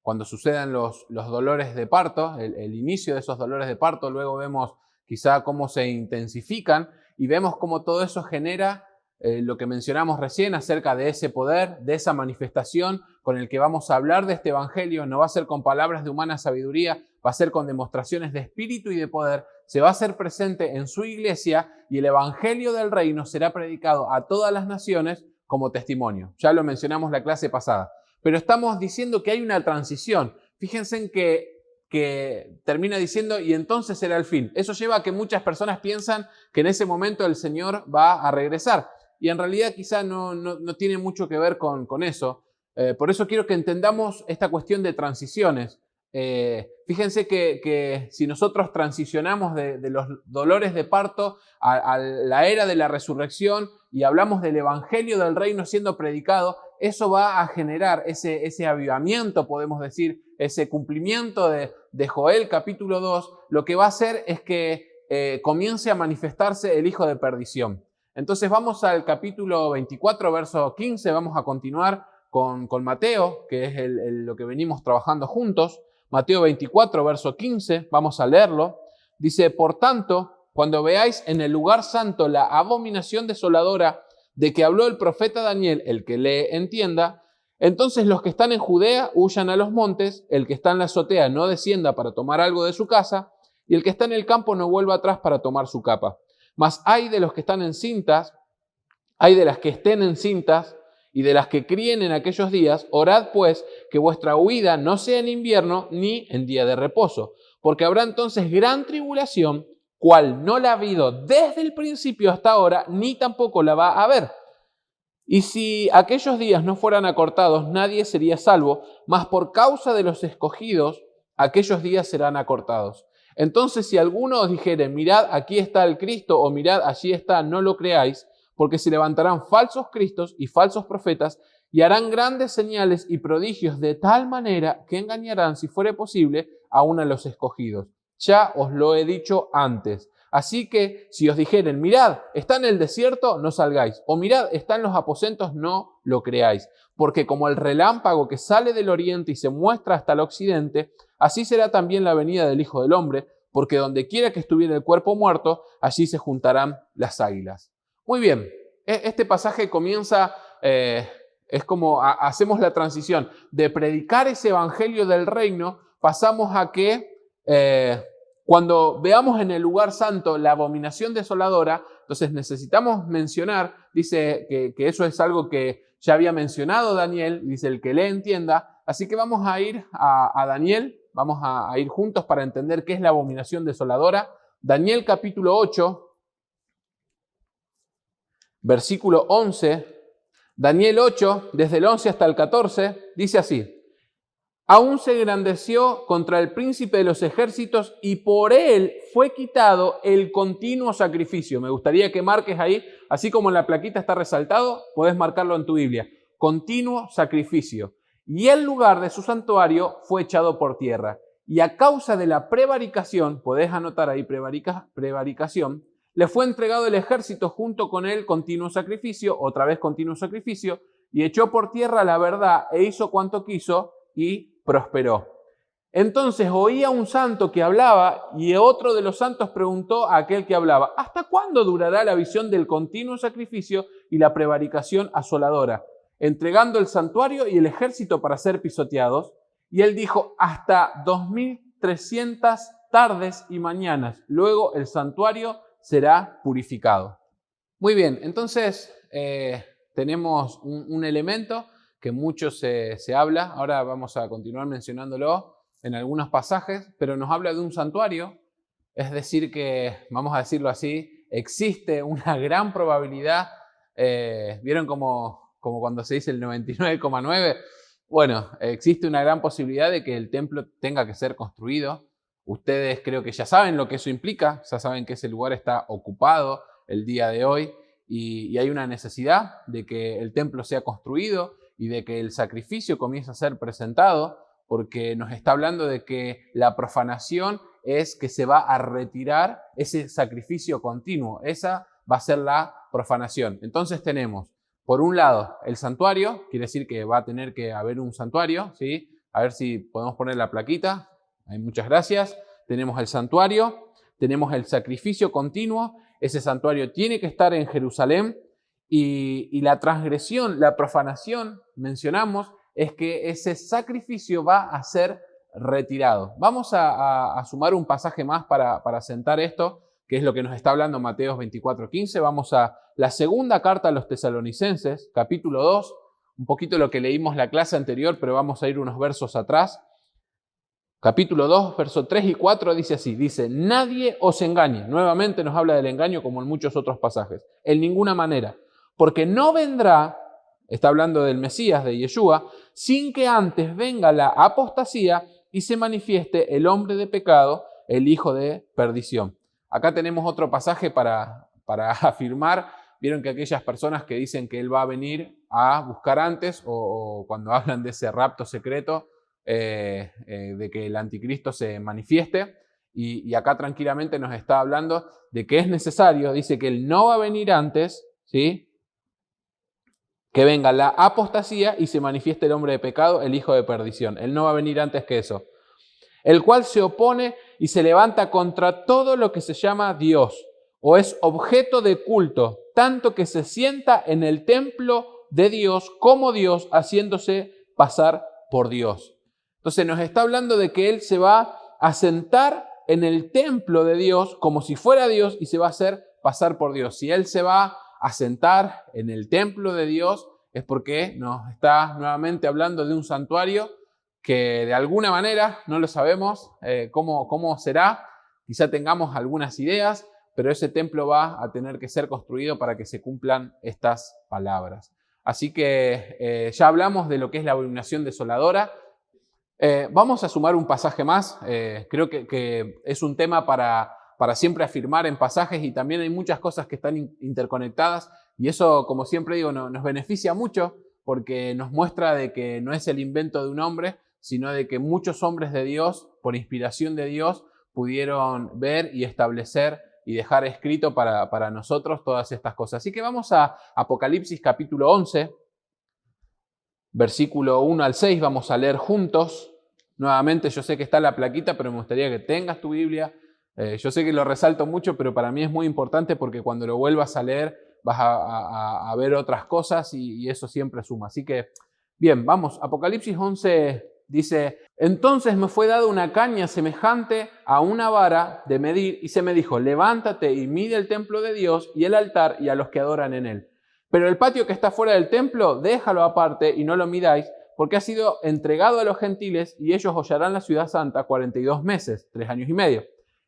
cuando sucedan los dolores de parto, el inicio de esos dolores de parto, luego vemos quizá cómo se intensifican y vemos cómo todo eso genera lo que mencionamos recién acerca de ese poder, de esa manifestación con el que vamos a hablar de este evangelio. No va a ser con palabras de humana sabiduría, va a ser con demostraciones de espíritu y de poder. Se va a hacer presente en su iglesia y el evangelio del reino será predicado a todas las naciones como testimonio. Ya lo mencionamos la clase pasada. Pero estamos diciendo que hay una transición. Fíjense en que termina diciendo, y entonces será el fin. Eso lleva a que muchas personas piensan que en ese momento el Señor va a regresar. Y en realidad quizá no tiene mucho que ver con eso. Por eso quiero que entendamos esta cuestión de transiciones. Fíjense que si nosotros transicionamos de los dolores de parto a la era de la resurrección y hablamos del evangelio del reino siendo predicado, eso va a generar ese avivamiento, podemos decir, ese cumplimiento de Joel capítulo 2, lo que va a hacer es que comience a manifestarse el hijo de perdición. Entonces vamos al capítulo 24, verso 15, vamos a continuar con Mateo, que es lo que venimos trabajando juntos. Mateo 24, verso 15, vamos a leerlo. Dice, por tanto, cuando veáis en el lugar santo la abominación desoladora de que habló el profeta Daniel, el que lee entienda, entonces los que están en Judea huyan a los montes, el que está en la azotea no descienda para tomar algo de su casa, y el que está en el campo no vuelva atrás para tomar su capa. Mas hay de los que están encintas, hay de las que estén encintas y de las que críen en aquellos días. Orad pues que vuestra huida no sea en invierno ni en día de reposo, porque habrá entonces gran tribulación, cual no la ha habido desde el principio hasta ahora, ni tampoco la va a haber. Y si aquellos días no fueran acortados, nadie sería salvo, mas por causa de los escogidos, aquellos días serán acortados. Entonces, si alguno os dijere, mirad, aquí está el Cristo, o mirad, allí está, no lo creáis, porque se levantarán falsos cristos y falsos profetas, y harán grandes señales y prodigios de tal manera que engañarán, si fuere posible, aún a los escogidos. Ya os lo he dicho antes. Así que si os dijeren, mirad, está en el desierto, no salgáis. O mirad, está en los aposentos, no lo creáis. Porque como el relámpago que sale del oriente y se muestra hasta el occidente, así será también la venida del Hijo del Hombre, porque donde quiera que estuviera el cuerpo muerto, allí se juntarán las águilas. Muy bien, este pasaje comienza, es como hacemos la transición de predicar ese evangelio del reino, pasamos a que cuando veamos en el lugar santo la abominación desoladora, entonces necesitamos mencionar, dice que eso es algo que ya había mencionado Daniel, dice el que le entienda, así que vamos a ir a Daniel, vamos a ir juntos para entender qué es la abominación desoladora. Daniel capítulo 8, versículo 11, Daniel 8, desde el 11 hasta el 14, dice así: aún se engrandeció contra el príncipe de los ejércitos y por él fue quitado el continuo sacrificio. Me gustaría que marques ahí, así como en la plaquita está resaltado, podés marcarlo en tu Biblia. Continuo sacrificio. Y el lugar de su santuario fue echado por tierra. Y a causa de la prevaricación, podés anotar ahí prevaricación, le fue entregado el ejército junto con él continuo sacrificio, otra vez continuo sacrificio, y echó por tierra la verdad e hizo cuanto quiso y prosperó. Entonces oía un santo que hablaba y otro de los santos preguntó a aquel que hablaba: ¿hasta cuándo durará la visión del continuo sacrificio y la prevaricación asoladora, entregando el santuario y el ejército para ser pisoteados? Y él dijo: hasta 2300 tardes y mañanas, luego el santuario será purificado. Muy bien, entonces tenemos un elemento que mucho se habla, ahora vamos a continuar mencionándolo en algunos pasajes, pero nos habla de un santuario, es decir que, vamos a decirlo así, existe una gran probabilidad, ¿vieron como cuando se dice el 99,9? Bueno, existe una gran posibilidad de que el templo tenga que ser construido. Ustedes creo que ya saben lo que eso implica, ya saben que ese lugar está ocupado el día de hoy y hay una necesidad de que el templo sea construido y de que el sacrificio comience a ser presentado, porque nos está hablando de que la profanación es que se va a retirar ese sacrificio continuo. Esa va a ser la profanación. Entonces tenemos, por un lado, el santuario, quiere decir que va a tener que haber un santuario, ¿sí? A ver si podemos poner la plaquita. Muchas gracias. Tenemos el santuario, tenemos el sacrificio continuo. Ese santuario tiene que estar en Jerusalén. Y la transgresión, la profanación, mencionamos, es que ese sacrificio va a ser retirado. Vamos a sumar un pasaje más para sentar esto, que es lo que nos está hablando Mateo 24:15. Vamos a la segunda carta a los tesalonicenses, capítulo 2, un poquito lo que leímos la clase anterior, pero vamos a ir unos versos atrás. Capítulo 2, versos 3 y 4 dice así, dice: nadie os engañe. Nuevamente nos habla del engaño como en muchos otros pasajes. En ninguna manera. Porque no vendrá, está hablando del Mesías, de Yeshua, sin que antes venga la apostasía y se manifieste el hombre de pecado, el hijo de perdición. Acá tenemos otro pasaje para afirmar. Vieron que aquellas personas que dicen que él va a venir a buscar antes, o cuando hablan de ese rapto secreto, de que el anticristo se manifieste, y acá tranquilamente nos está hablando de que es necesario, dice que él no va a venir antes, ¿sí?, que venga la apostasía y se manifieste el hombre de pecado, el hijo de perdición. Él no va a venir antes que eso. El cual se opone y se levanta contra todo lo que se llama Dios o es objeto de culto, tanto que se sienta en el templo de Dios como Dios, haciéndose pasar por Dios. Entonces nos está hablando de que él se va a sentar en el templo de Dios como si fuera Dios y se va a hacer pasar por Dios. Si Él se va a sentar en el templo de Dios, es porque nos está nuevamente hablando de un santuario que de alguna manera, no lo sabemos cómo será, quizá tengamos algunas ideas, pero ese templo va a tener que ser construido para que se cumplan estas palabras. Así que ya hablamos de lo que es la abominación desoladora. Vamos a sumar un pasaje más. Creo que es un tema para siempre afirmar en pasajes, y también hay muchas cosas que están interconectadas, y eso, como siempre digo, nos beneficia mucho porque nos muestra de que no es el invento de un hombre, sino de que muchos hombres de Dios, por inspiración de Dios, pudieron ver y establecer y dejar escrito para nosotros todas estas cosas. Así que vamos a Apocalipsis capítulo 11, versículo 1 al 6, vamos a leer juntos. Nuevamente, yo sé que está la plaquita, pero me gustaría que tengas tu Biblia. Yo sé que lo resalto mucho, pero para mí es muy importante porque cuando lo vuelvas a leer vas a ver otras cosas y eso siempre suma. Así que, bien, vamos. Apocalipsis 11 dice: entonces me fue dada una caña semejante a una vara de medir y se me dijo: levántate y mide el templo de Dios y el altar y a los que adoran en él. Pero el patio que está fuera del templo, déjalo aparte y no lo midáis, porque ha sido entregado a los gentiles y ellos hollarán la ciudad santa 42 meses, 3 años y medio.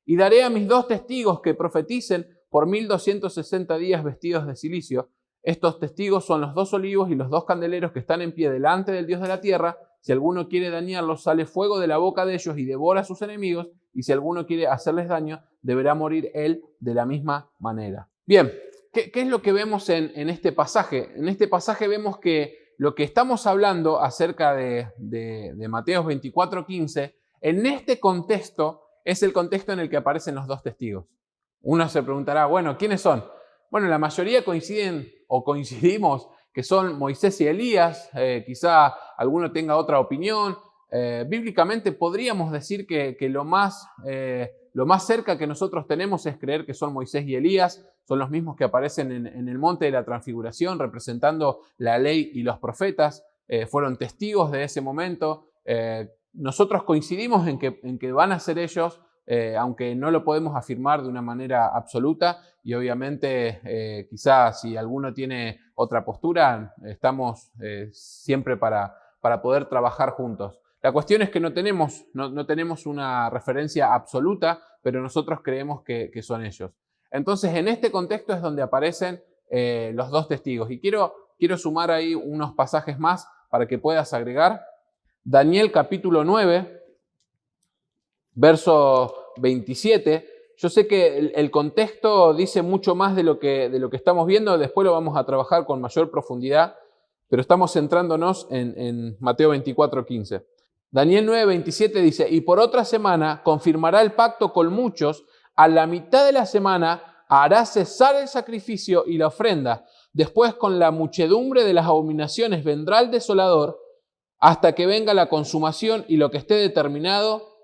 Y daré a mis 2 testigos que profeticen por 1260 días vestidos de cilicio. Estos testigos son los 2 olivos y los 2 candeleros que están en pie delante del Dios de la tierra. Si alguno quiere dañarlos, sale fuego de la boca de ellos y devora a sus enemigos. Y si alguno quiere hacerles daño, deberá morir él de la misma manera. Bien, ¿qué es lo que vemos en este pasaje? En este pasaje vemos que lo que estamos hablando acerca de Mateo 24:15, en este contexto es el contexto en el que aparecen los 2 testigos. Uno se preguntará, bueno, ¿quiénes son? Bueno, la mayoría coinciden o coincidimos que son Moisés y Elías. Quizá alguno tenga otra opinión. Bíblicamente podríamos decir que lo más cerca que nosotros tenemos es creer que son Moisés y Elías. Son los mismos que aparecen en el monte de la transfiguración representando la ley y los profetas. Fueron testigos de ese momento. Nosotros coincidimos en que van a ser ellos, aunque no lo podemos afirmar de una manera absoluta, y obviamente quizás si alguno tiene otra postura, estamos siempre para poder trabajar juntos. La cuestión es que no tenemos una referencia absoluta, pero nosotros creemos que son ellos. Entonces, en este contexto es donde aparecen los 2 testigos. Y quiero sumar ahí unos pasajes más para que puedas agregar. Daniel capítulo 9, verso 27. Yo sé que el contexto dice mucho más de lo que estamos viendo. Después lo vamos a trabajar con mayor profundidad, pero estamos centrándonos en Mateo 24:15. Daniel 9:27 dice: y por otra semana confirmará el pacto con muchos. A la mitad de la semana hará cesar el sacrificio y la ofrenda. Después, con la muchedumbre de las abominaciones vendrá el desolador, hasta que venga la consumación y lo que esté determinado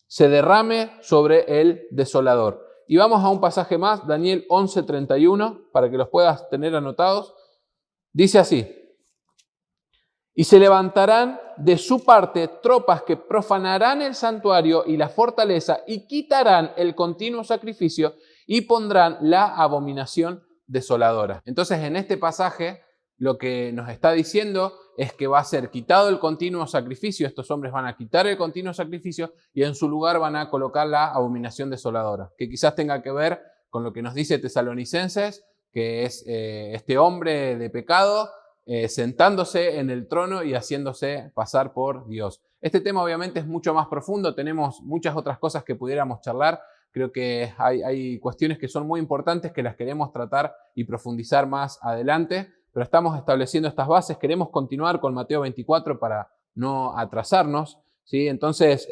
se derrame sobre el desolador. Y vamos a un pasaje más, Daniel 11:31, para que los puedas tener anotados. Dice así: y se levantarán de su parte tropas que profanarán el santuario y la fortaleza y quitarán el continuo sacrificio y pondrán la abominación desoladora. Entonces, en este pasaje lo que nos está diciendo es que va a ser quitado el continuo sacrificio. Estos hombres van a quitar el continuo sacrificio y en su lugar van a colocar la abominación desoladora, que quizás tenga que ver con lo que nos dice Tesalonicenses, que es este hombre de pecado sentándose en el trono y haciéndose pasar por Dios. Este tema obviamente es mucho más profundo, tenemos muchas otras cosas que pudiéramos charlar. Creo que hay cuestiones que son muy importantes que las queremos tratar y profundizar más adelante, pero estamos estableciendo estas bases. Queremos continuar con Mateo 24 para no atrasarnos, ¿sí? Entonces,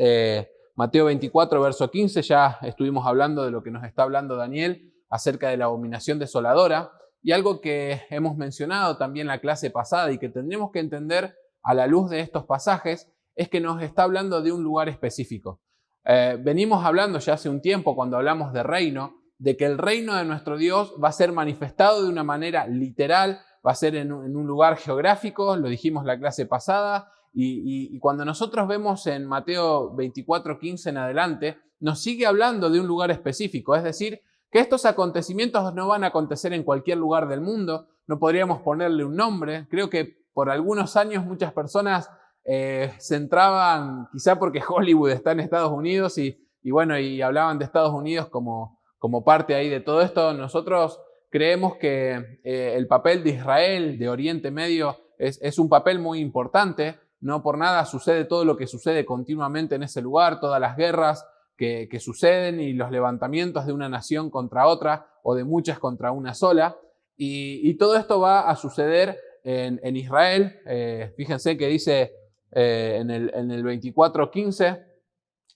Mateo 24, verso 15, ya estuvimos hablando de lo que nos está hablando Daniel acerca de la abominación desoladora. Y algo que hemos mencionado también en la clase pasada y que tendremos que entender a la luz de estos pasajes es que nos está hablando de un lugar específico. Venimos hablando ya hace un tiempo, cuando hablamos de reino, de que el reino de nuestro Dios va a ser manifestado de una manera literal, va a ser en un lugar geográfico, lo dijimos la clase pasada, y cuando nosotros vemos en Mateo 24:15 en adelante, nos sigue hablando de un lugar específico, es decir, que estos acontecimientos no van a acontecer en cualquier lugar del mundo, no podríamos ponerle un nombre. Creo que por algunos años muchas personas se entraban, quizá porque Hollywood está en Estados Unidos y hablaban de Estados Unidos como parte ahí de todo esto. Nosotros creemos que el papel de Israel, de Oriente Medio, es un papel muy importante. No por nada sucede todo lo que sucede continuamente en ese lugar, todas las guerras que suceden y los levantamientos de una nación contra otra o de muchas contra una sola. Y todo esto va a suceder en Israel. Fíjense que dice en el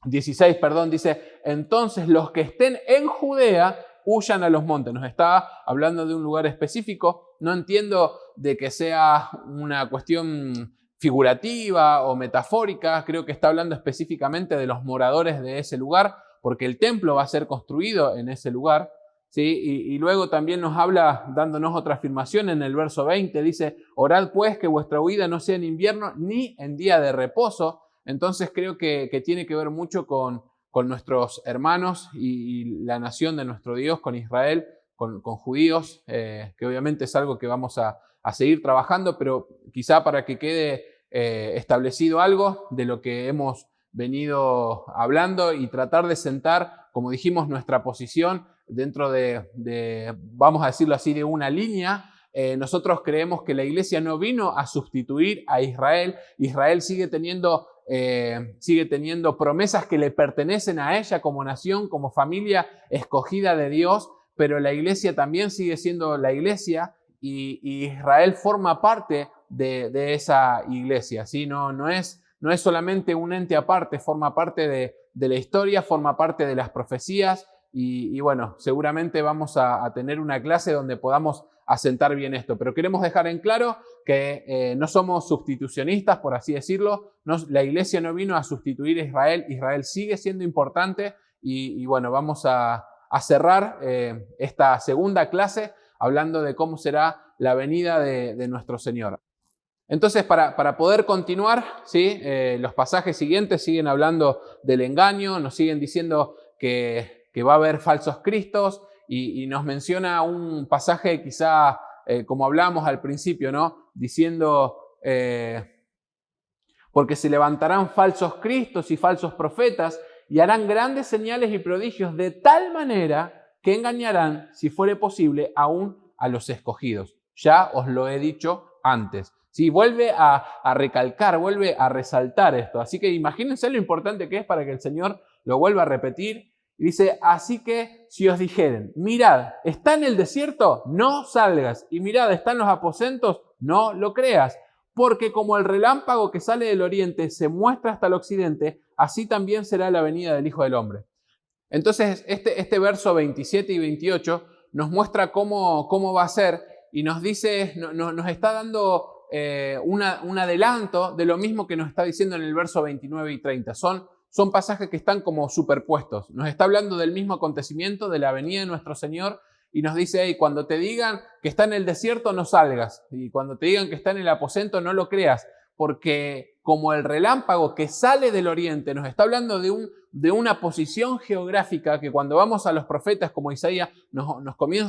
16, dice: entonces los que estén en Judea huyan a los montes. Nos está hablando de un lugar específico. No entiendo de que sea una cuestión figurativa o metafórica. Creo que está hablando específicamente de los moradores de ese lugar, porque el templo va a ser construido en ese lugar, ¿sí? Y luego también nos habla, dándonos otra afirmación en el verso 20, dice: orad pues que vuestra huida no sea en invierno ni en día de reposo. Entonces creo que tiene que ver mucho con nuestros hermanos y la nación de nuestro Dios, con Israel, con judíos, que obviamente es algo que vamos a seguir trabajando, pero quizá para que quede establecido algo de lo que hemos venido hablando y tratar de sentar, como dijimos, nuestra posición dentro de vamos a decirlo así, de una línea. Nosotros creemos que la iglesia no vino a sustituir a Israel. Israel sigue teniendo promesas que le pertenecen a ella como nación, como familia escogida de Dios, pero la iglesia también sigue siendo la iglesia y Israel forma parte de esa iglesia, ¿sí? No es solamente un ente aparte, forma parte de la historia, forma parte de las profecías y bueno, seguramente vamos a tener una clase donde podamos asentar bien esto, pero queremos dejar en claro que no somos sustitucionistas, por así decirlo. La iglesia no vino a sustituir a Israel. Israel sigue siendo importante y bueno, vamos a cerrar esta segunda clase hablando de cómo será la venida de nuestro Señor. Entonces, para poder continuar, ¿sí? Los pasajes siguientes siguen hablando del engaño, nos siguen diciendo que va a haber falsos cristos y nos menciona un pasaje quizá, como hablamos al principio, ¿no? Diciendo, porque se levantarán falsos cristos y falsos profetas y harán grandes señales y prodigios de tal manera que engañarán, si fuere posible, aún a los escogidos. Ya os lo he dicho antes. Sí, vuelve a recalcar, vuelve a resaltar esto. Así que imagínense lo importante que es para que el Señor lo vuelva a repetir. Y dice: así que si os dijeren, mirad, está en el desierto, no salgas. Y mirad, está en los aposentos, no lo creas. Porque como el relámpago que sale del oriente se muestra hasta el occidente, así también será la venida del Hijo del Hombre. Entonces, este verso 27 y 28 nos muestra cómo va a ser y nos dice, nos está dando un adelanto de lo mismo que nos está diciendo en el verso 29 y 30. Son pasajes que están como superpuestos. Nos está hablando del mismo acontecimiento, de la venida de nuestro Señor, y nos dice: hey, cuando te digan que está en el desierto, no salgas. Y cuando te digan que está en el aposento, no lo creas. Porque como el relámpago que sale del oriente, nos está hablando de una posición geográfica que cuando vamos a los profetas como Isaías,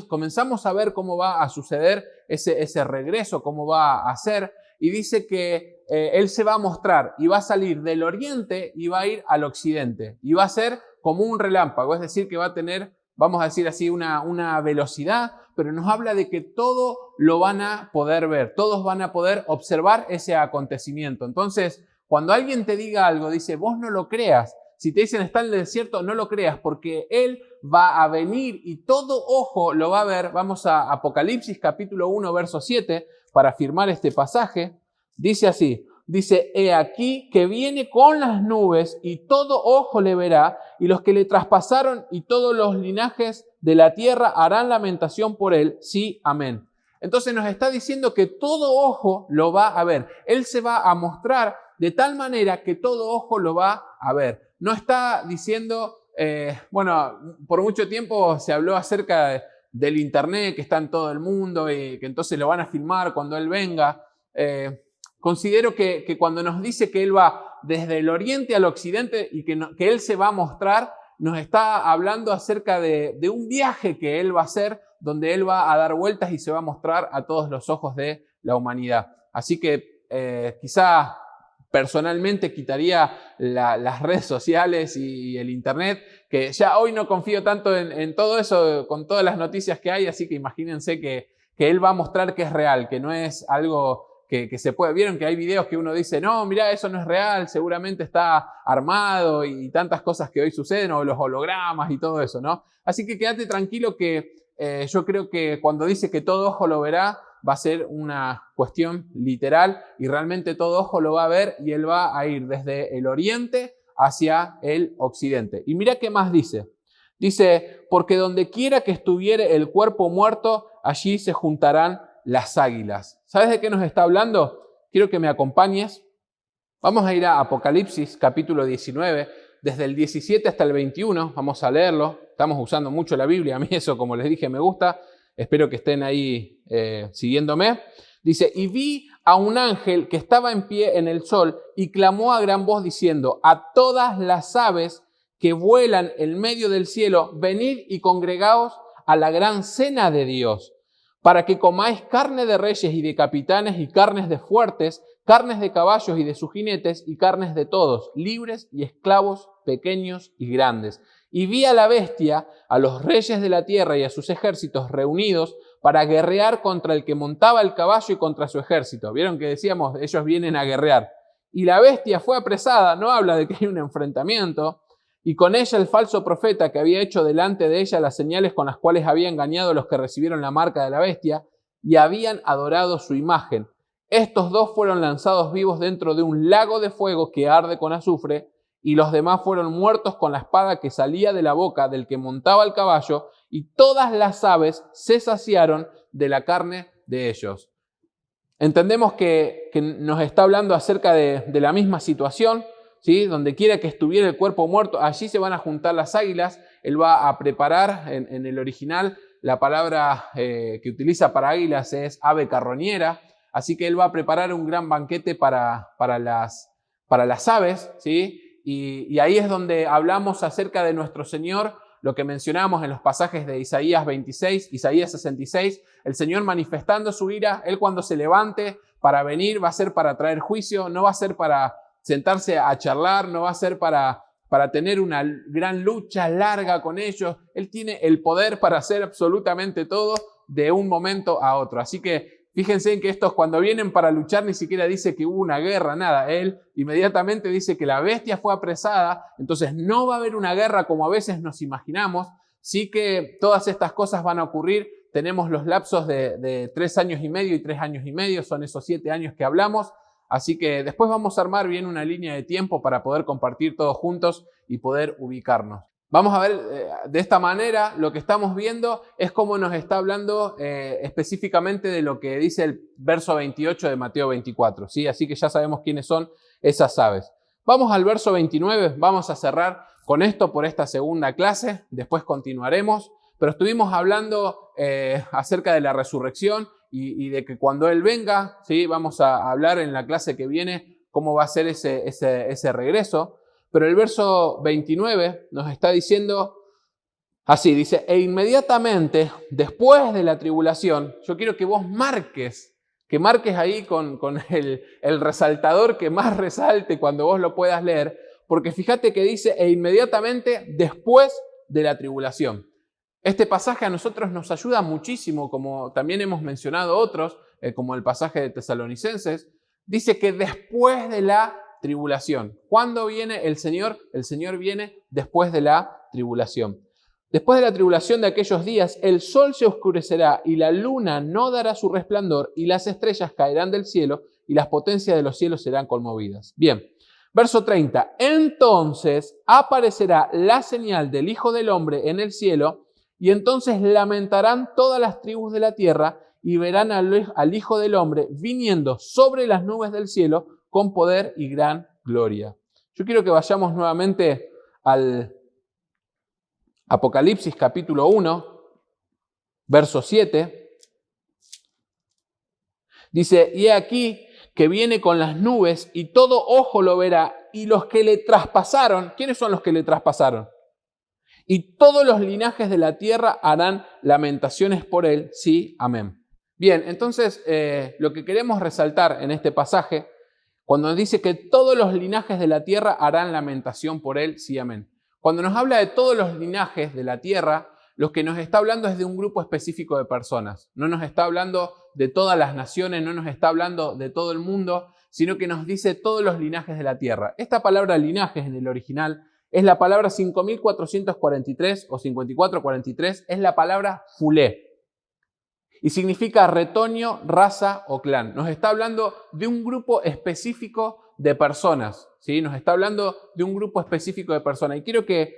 comenzamos a ver cómo va a suceder ese regreso, cómo va a ser. Y dice que Él se va a mostrar y va a salir del oriente y va a ir al occidente. Y va a ser como un relámpago, es decir, que va a tener, vamos a decir así, una velocidad, pero nos habla de que todo lo van a poder ver, todos van a poder observar ese acontecimiento. Entonces, cuando alguien te diga algo, dice: vos no lo creas. Si te dicen está en el desierto, no lo creas, porque Él va a venir y todo ojo lo va a ver. Vamos a Apocalipsis capítulo 1, verso 7, para afirmar este pasaje. Dice así, dice: he aquí que viene con las nubes y todo ojo le verá, y los que le traspasaron y todos los linajes de la tierra harán lamentación por él. Sí, amén. Entonces nos está diciendo que todo ojo lo va a ver. Él se va a mostrar de tal manera que todo ojo lo va a ver. No está diciendo, por mucho tiempo se habló acerca del internet que está en todo el mundo y que entonces lo van a filmar cuando Él venga. Considero que cuando nos dice que Él va desde el oriente al occidente y que Él se va a mostrar, nos está hablando acerca de un viaje que Él va a hacer, donde Él va a dar vueltas y se va a mostrar a todos los ojos de la humanidad. Así que quizá personalmente quitaría las redes sociales y el internet, que ya hoy no confío tanto en todo eso, con todas las noticias que hay, así que imagínense que Él va a mostrar que es real, que no es algo que se puede. Vieron que hay videos que uno dice, no, mirá, eso no es real, seguramente está armado y tantas cosas que hoy suceden, o los hologramas y todo eso, ¿no? Así que quédate tranquilo que yo creo que cuando dice que todo ojo lo verá, va a ser una cuestión literal y realmente todo ojo lo va a ver y Él va a ir desde el oriente hacia el occidente. Y mira qué más dice. Dice, porque donde quiera que estuviere el cuerpo muerto, allí se juntarán las águilas. ¿Sabes de qué nos está hablando? Quiero que me acompañes. Vamos a ir a Apocalipsis capítulo 19, desde el 17 hasta el 21. Vamos a leerlo. Estamos usando mucho la Biblia. A mí eso, como les dije, me gusta. Espero que estén ahí siguiéndome. Dice, y vi a un ángel que estaba en pie en el sol y clamó a gran voz diciendo, a todas las aves que vuelan en medio del cielo, venid y congregaos a la gran cena de Dios, para que comáis carne de reyes y de capitanes y carnes de fuertes, carnes de caballos y de sus jinetes y carnes de todos, libres y esclavos, pequeños y grandes. Y vi a la bestia, a los reyes de la tierra y a sus ejércitos reunidos para guerrear contra el que montaba el caballo y contra su ejército. Vieron que decíamos, ellos vienen a guerrear. Y la bestia fue apresada, no habla de que hay un enfrentamiento, y con ella el falso profeta que había hecho delante de ella las señales con las cuales había engañado a los que recibieron la marca de la bestia y habían adorado su imagen. Estos dos fueron lanzados vivos dentro de un lago de fuego que arde con azufre, y los demás fueron muertos con la espada que salía de la boca del que montaba el caballo, y todas las aves se saciaron de la carne de ellos. Entendemos que nos está hablando acerca de la misma situación, ¿sí? Donde quiera que estuviera el cuerpo muerto, allí se van a juntar las águilas. Él va a preparar, en el original, la palabra que utiliza para águilas es ave carroñera, así que Él va a preparar un gran banquete para las aves, ¿sí? Y ahí es donde hablamos acerca de nuestro Señor, lo que mencionamos en los pasajes de Isaías 26, Isaías 66, el Señor manifestando su ira. Él cuando se levante para venir va a ser para traer juicio, no va a ser para sentarse a charlar, no va a ser para tener una gran lucha larga con ellos. Él tiene el poder para hacer absolutamente todo de un momento a otro. Así que fíjense en que estos cuando vienen para luchar ni siquiera dice que hubo una guerra, nada. Él inmediatamente dice que la bestia fue apresada, entonces no va a haber una guerra como a veces nos imaginamos. Sí que todas estas cosas van a ocurrir. Tenemos los lapsos de 3 años y medio y 3 años y medio, son esos 7 años que hablamos. Así que después vamos a armar bien una línea de tiempo para poder compartir todos juntos y poder ubicarnos. Vamos a ver de esta manera, lo que estamos viendo es cómo nos está hablando específicamente de lo que dice el verso 28 de Mateo 24, ¿sí? Así que ya sabemos quiénes son esas aves. Vamos al verso 29, vamos a cerrar con esto por esta segunda clase, después continuaremos, pero estuvimos hablando acerca de la resurrección y de que cuando Él venga, ¿sí? Vamos a hablar en la clase que viene cómo va a ser ese regreso. Pero el verso 29 nos está diciendo así, dice, e inmediatamente después de la tribulación, yo quiero que vos marques ahí con el resaltador que más resalte cuando vos lo puedas leer, porque fíjate que dice, e inmediatamente después de la tribulación. Este pasaje a nosotros nos ayuda muchísimo, como también hemos mencionado otros, como el pasaje de Tesalonicenses, dice que después de la tribulación. ¿Cuándo viene el Señor? El Señor viene después de la tribulación. Después de la tribulación de aquellos días, el sol se oscurecerá y la luna no dará su resplandor y las estrellas caerán del cielo y las potencias de los cielos serán conmovidas. Bien, verso 30. Entonces aparecerá la señal del Hijo del Hombre en el cielo y entonces lamentarán todas las tribus de la tierra y verán al Hijo del Hombre viniendo sobre las nubes del cielo con poder y gran gloria. Yo quiero que vayamos nuevamente al Apocalipsis capítulo 1, verso 7. Dice, y he aquí que viene con las nubes y todo ojo lo verá y los que le traspasaron. ¿Quiénes son los que le traspasaron? y todos los linajes de la tierra harán lamentaciones por él. Sí, amén. Bien, entonces lo que queremos resaltar en este pasaje, cuando nos dice que todos los linajes de la tierra harán lamentación por él, sí, amén. Cuando nos habla de todos los linajes de la tierra, lo que nos está hablando es de un grupo específico de personas. No nos está hablando de todas las naciones, no nos está hablando de todo el mundo, sino que nos dice todos los linajes de la tierra. Esta palabra linajes en el original es la palabra 5443 o 5443, es la palabra fulé. Y significa retoño, raza o clan. Nos está hablando de un grupo específico de personas, ¿sí? Nos está hablando de un grupo específico de personas. Y quiero que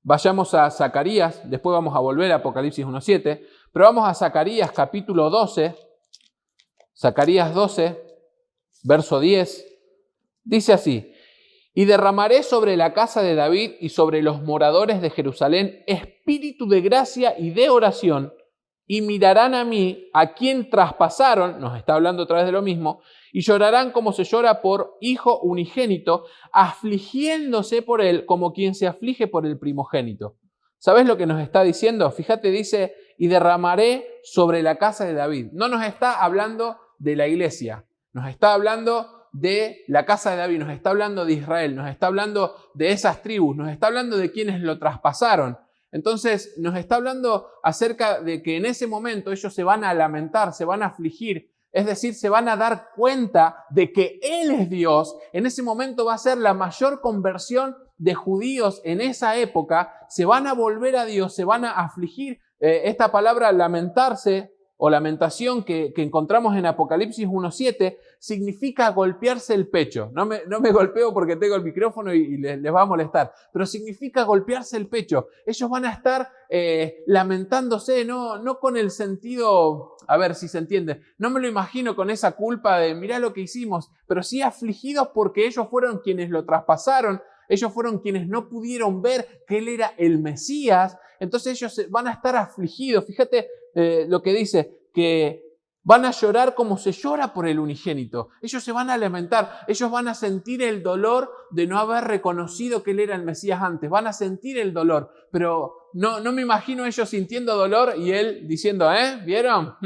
vayamos a Zacarías, después vamos a volver a Apocalipsis 1:7, pero vamos a Zacarías capítulo 12, Zacarías 12, verso 10, dice así: y derramaré sobre la casa de David y sobre los moradores de Jerusalén espíritu de gracia y de oración, y mirarán a mí, a quien traspasaron, nos está hablando otra vez de lo mismo, y llorarán como se llora por hijo unigénito, afligiéndose por él como quien se aflige por el primogénito. ¿Sabes lo que nos está diciendo? Fíjate, dice, y derramaré sobre la casa de David. No nos está hablando de la iglesia, nos está hablando de la casa de David, nos está hablando de Israel, nos está hablando de esas tribus, nos está hablando de quienes lo traspasaron. Entonces nos está hablando acerca de que en ese momento ellos se van a lamentar, se van a afligir, es decir, se van a dar cuenta de que Él es Dios. En ese momento va a ser la mayor conversión de judíos en esa época, se van a volver a Dios, se van a afligir. Esta palabra lamentarse o lamentación que encontramos en Apocalipsis 1:7 significa golpearse el pecho. No me golpeo porque tengo el micrófono y les va a molestar, pero significa golpearse el pecho. Ellos van a estar lamentándose, no con el sentido, a ver si se entiende, no me lo imagino con esa culpa de mirá lo que hicimos, pero sí afligidos porque ellos fueron quienes lo traspasaron, ellos fueron quienes no pudieron ver que Él era el Mesías, entonces ellos van a estar afligidos. Fíjate lo que dice, que van a llorar como se llora por el unigénito. Ellos se van a lamentar, ellos van a sentir el dolor de no haber reconocido que Él era el Mesías antes, van a sentir el dolor, pero no me imagino ellos sintiendo dolor y Él diciendo, ¿vieron?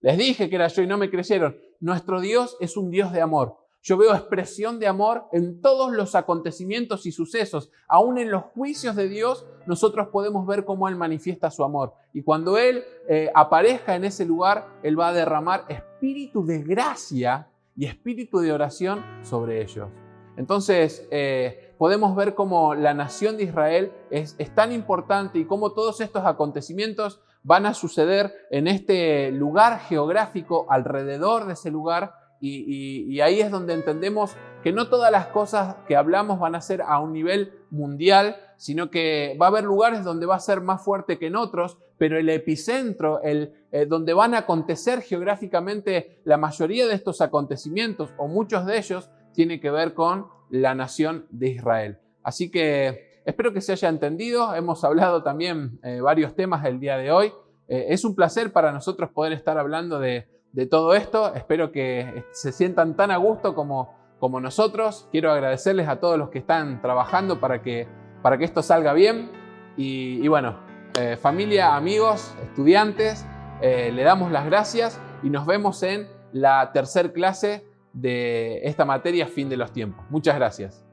Les dije que era yo y no me creyeron. Nuestro Dios es un Dios de amor. Yo veo expresión de amor en todos los acontecimientos y sucesos. Aún en los juicios de Dios, nosotros podemos ver cómo Él manifiesta su amor. Y cuando Él aparezca en ese lugar, Él va a derramar espíritu de gracia y espíritu de oración sobre ellos. Entonces, podemos ver cómo la nación de Israel es tan importante y cómo todos estos acontecimientos van a suceder en este lugar geográfico, alrededor de ese lugar. Y ahí es donde entendemos que no todas las cosas que hablamos van a ser a un nivel mundial, sino que va a haber lugares donde va a ser más fuerte que en otros, pero el epicentro, donde van a acontecer geográficamente la mayoría de estos acontecimientos, o muchos de ellos, tiene que ver con la nación de Israel. Así que espero que se haya entendido. Hemos hablado también varios temas el día de hoy. Es un placer para nosotros poder estar hablando de todo esto. Espero que se sientan tan a gusto como nosotros. Quiero agradecerles a todos los que están trabajando para que esto salga bien. Y bueno, familia, amigos, estudiantes, le damos las gracias y nos vemos en la tercera clase de esta materia Fin de los Tiempos. Muchas gracias.